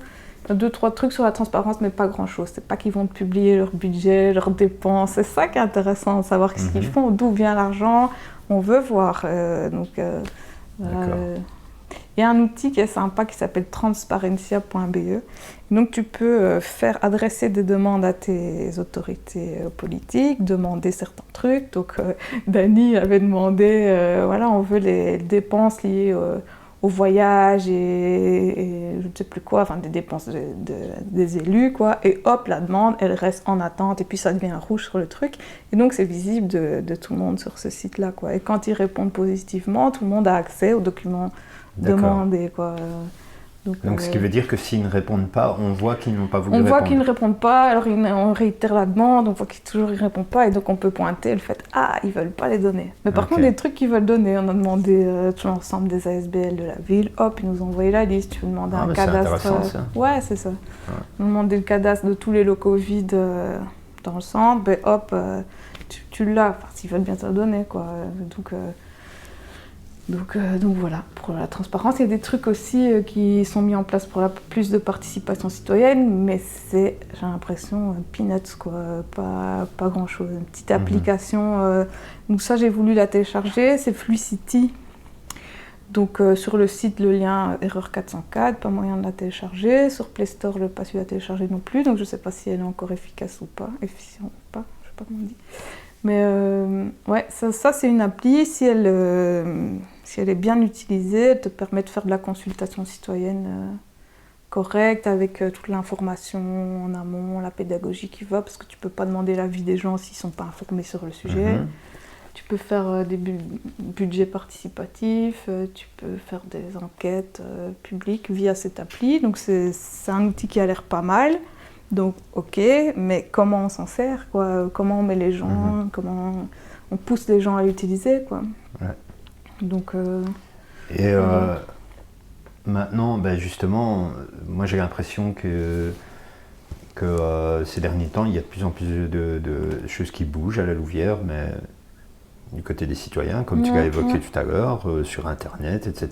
Il y a 2-3 trucs sur la transparence, mais pas grand-chose. C'est pas qu'ils vont publier leur budget, leurs dépenses. C'est ça qui est intéressant, de savoir ce qu'ils font, d'où vient l'argent. On veut voir. Il y a un outil qui est sympa qui s'appelle transparencia.be. Donc tu peux faire adresser des demandes à tes autorités politiques, demander certains trucs. Donc Dany avait demandé, voilà, on veut les dépenses liées au voyage et je ne sais plus quoi, enfin des dépenses des élus, quoi. Et hop, la demande, elle reste en attente et puis ça devient rouge sur le truc. Et donc c'est visible de tout le monde sur ce site-là, quoi. Et quand ils répondent positivement, tout le monde a accès aux documents demandés, quoi. Donc ce qui veut dire que s'ils ne répondent pas, on voit qu'ils n'ont pas voulu répondre. On voit qu'ils ne répondent pas, alors on réitère la demande, on voit qu'ils toujours ils répondent pas, et donc on peut pointer le fait « Ah, ils veulent pas les donner ». Mais par contre, des trucs qu'ils veulent donner, on a demandé tout l'ensemble des ASBL de la ville, hop, ils nous ont envoyé la liste, tu veux demander un cadastre. C'est intéressant, ça. Ouais, c'est ça. Ouais. On a demandé le cadastre de tous les locaux vides dans le centre, ben hop, tu l'as, enfin, s'ils veulent bien te le donner, quoi. Donc voilà, pour la transparence, il y a des trucs aussi qui sont mis en place pour plus de participation citoyenne, mais c'est, j'ai l'impression, peanuts, quoi, pas grand-chose. Une petite application, donc ça j'ai voulu la télécharger, c'est Flucity. Donc sur le site, le lien erreur 404, pas moyen de la télécharger. Sur Play Store, je n'ai pas su la télécharger non plus, donc je ne sais pas si elle est encore efficace ou pas, efficient ou pas, je ne sais pas comment on dit. Mais ouais, ça c'est une appli, si elle est bien utilisée, elle te permet de faire de la consultation citoyenne correcte, avec toute l'information en amont, la pédagogie qui va, parce que tu ne peux pas demander l'avis des gens s'ils ne sont pas informés sur le sujet. Tu peux faire des budgets participatifs, tu peux faire des enquêtes publiques via cette appli, donc c'est un outil qui a l'air pas mal. Donc, ok, mais comment on s'en sert, quoi ? Comment on met les gens, comment on pousse les gens à l'utiliser, quoi. Ouais. Donc, maintenant, ben justement, moi j'ai l'impression que ces derniers temps, il y a de plus en plus de choses qui bougent à la Louvière, mais du côté des citoyens, comme tu l'as évoqué tout à l'heure, sur Internet, etc.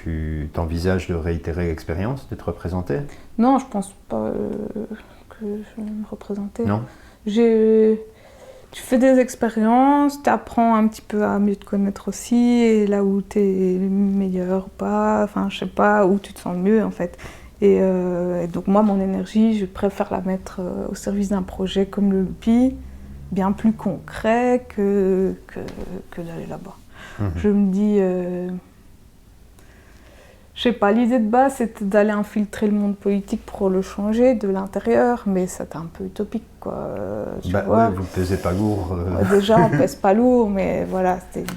Tu t'envisages de réitérer l'expérience, d'être représenté? Non, je pense pas que je vais me représenter. Non. Tu fais des expériences, tu apprends un petit peu à mieux te connaître aussi, et là où tu es meilleur ou pas, enfin je sais pas, où tu te sens mieux en fait. Et donc moi, mon énergie, je préfère la mettre au service d'un projet comme le Loupi, bien plus concret que d'aller là-bas. Je me dis, je sais pas, l'idée de base c'était d'aller infiltrer le monde politique pour le changer de l'intérieur, mais c'était un peu utopique quoi. Tu vois. Ouais, vous ne pesez pas lourd. Déjà on pèse pas lourd, mais voilà, c'était...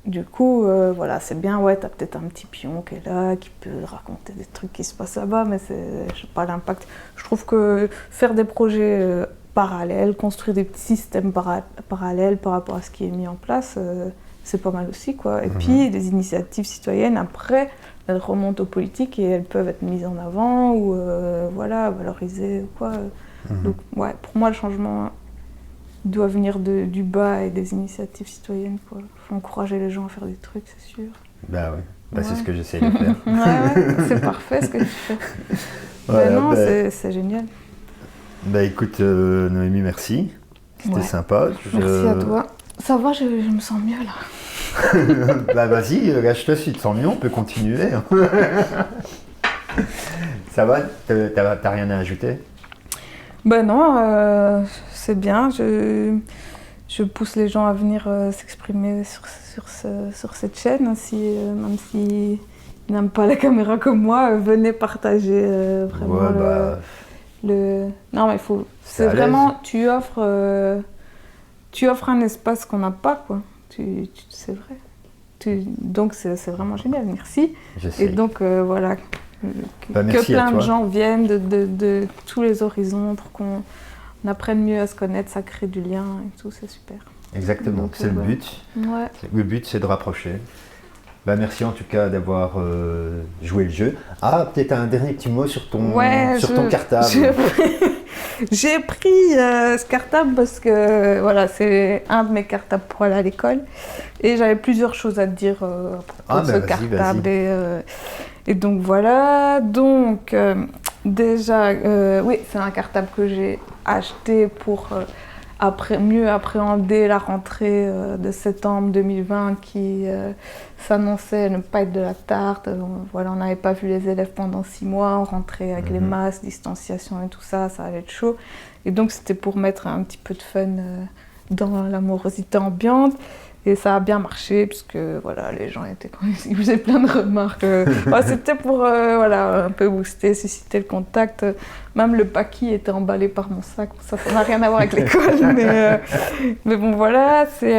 Du coup, voilà, c'est bien, ouais, t'as peut-être un petit pion qui est là, qui peut raconter des trucs qui se passent là-bas, mais je sais pas l'impact. Je trouve que faire des projets parallèles, construire des petits systèmes parallèles par rapport à ce qui est mis en place, c'est pas mal aussi, quoi. Et puis, des initiatives citoyennes, après, elles remontent aux politiques et elles peuvent être mises en avant ou, voilà, valorisées ou quoi. Donc, ouais, pour moi, le changement doit venir du bas et des initiatives citoyennes, quoi. Faut encourager les gens à faire des trucs, c'est sûr. Bah oui, c'est ce que j'essaie de faire. Ouais, c'est parfait ce que tu fais. Voilà, non, c'est génial. Bah écoute, Noémie, merci. C'était sympa. Merci à toi. Ça va, je me sens mieux là. Bah vas-y, lâche-toi si tu te sens mieux, on peut continuer. Ça va? T'as rien à ajouter? Ben non, c'est bien. Je pousse les gens à venir s'exprimer sur cette chaîne. Même s'ils n'aiment pas la caméra comme moi, venez partager vraiment Non, mais il faut... C'est vraiment... Tu offres un espace qu'on n'a pas, quoi. C'est vrai. Donc c'est vraiment génial, merci. Et donc voilà, que plein de gens viennent de tous les horizons pour qu'on apprenne mieux à se connaître, ça crée du lien et tout, c'est super. Exactement, donc, c'est le but. Ouais. Le but, c'est de rapprocher. Bah, merci en tout cas d'avoir joué le jeu. Ah, peut-être un dernier petit mot sur ton cartable. J'ai pris ce cartable parce que voilà, c'est un de mes cartables pour aller à l'école et j'avais plusieurs choses à te dire à propos de ce cartable. Et donc voilà, donc déjà, oui, c'est un cartable que j'ai acheté pour mieux appréhender la rentrée de septembre 2020 qui s'annonçait ne pas être de la tarte. Voilà, on n'avait pas vu les élèves pendant 6 mois, on rentrait avec les masques, distanciation et tout ça, ça allait être chaud. Et donc c'était pour mettre un petit peu de fun dans la morosité ambiante. Et ça a bien marché, parce que voilà, les gens ils faisaient plein de remarques. C'était pour voilà, un peu booster, susciter le contact. Même le paquis était emballé par mon sac. Ça n'a rien à voir avec l'école. Mais bon, voilà, c'est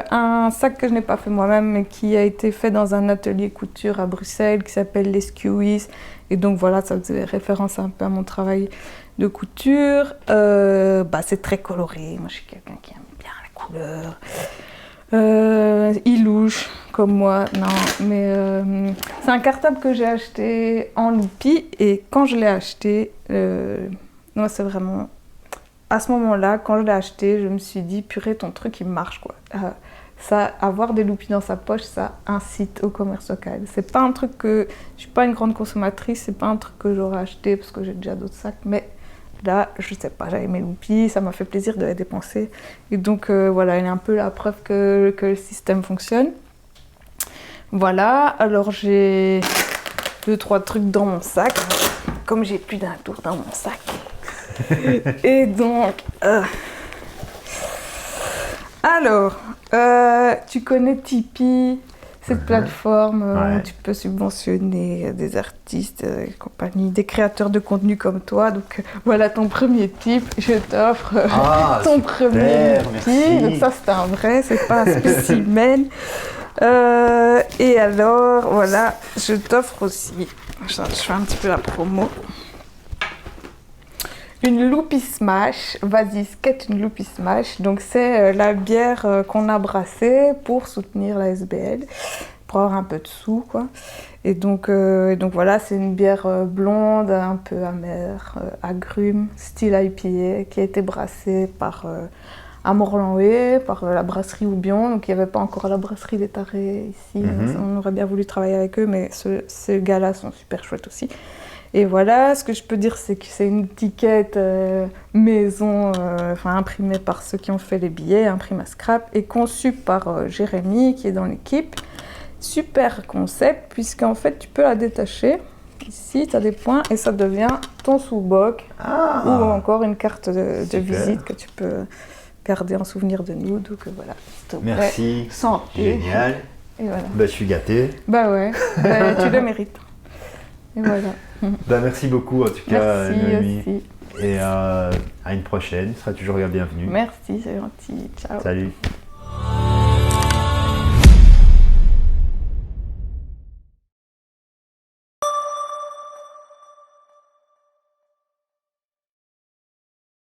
un sac que je n'ai pas fait moi-même, mais qui a été fait dans un atelier couture à Bruxelles qui s'appelle Les Skewies. Et donc voilà, ça faisait référence un peu à mon travail de couture. C'est très coloré. Moi, je suis quelqu'un qui aime bien la couleur. Il louche comme moi, non, mais c'est un cartable que j'ai acheté en Loupi et quand je l'ai acheté, moi c'est vraiment à ce moment-là, quand je l'ai acheté, je me suis dit purée, ton truc il marche quoi. Ça, avoir des Loupis dans sa poche, ça incite au commerce local. C'est pas un truc que je suis pas une grande consommatrice, c'est pas un truc que j'aurais acheté parce que j'ai déjà d'autres sacs, mais là, je sais pas, j'avais mes Loupis, ça m'a fait plaisir de les dépenser. Et donc, voilà, il y a un peu la preuve que le système fonctionne. Voilà, alors j'ai 2-3 trucs dans mon sac. Comme j'ai plus d'un tour dans mon sac. Et donc... Alors, tu connais Tipeee, cette plateforme où tu peux subventionner des artistes et compagnie, des créateurs de contenu comme toi. Donc voilà ton premier tip, je t'offre ton premier tip. Donc ça c'est un vrai, c'est pas un spécimen. Et alors voilà, je t'offre aussi, je fais un petit peu la promo. Une Loupi Smash, vas-y, skate une Loupi Smash. Donc c'est la bière qu'on a brassée pour soutenir la SBL. pour avoir un peu de sous, quoi. Et donc voilà, c'est une bière blonde, un peu amère, agrume, style IPA, qui a été brassée par à Morlanway, par la brasserie Houbion. Donc il n'y avait pas encore la brasserie des Tarés ici. On aurait bien voulu travailler avec eux, mais ces gars-là sont super chouettes aussi. Et voilà, ce que je peux dire, c'est que c'est une étiquette maison, imprimée par ceux qui ont fait les billets, imprimée à scrap, et conçue par Jérémy, qui est dans l'équipe. Super concept, puisqu'en fait, tu peux la détacher. Ici, tu as des points, et ça devient ton sous-boc, ou encore une carte de visite que tu peux garder en souvenir de nous. Donc voilà, s'il te plaît. Merci, santé. Génial. Et voilà. Je suis gâté. Bah ouais, tu le mérites. Et voilà. Merci beaucoup en tout cas, Merci Noémie. aussi. Et à une prochaine, tu seras toujours la bienvenue. Merci, c'est gentil. Ciao. Salut.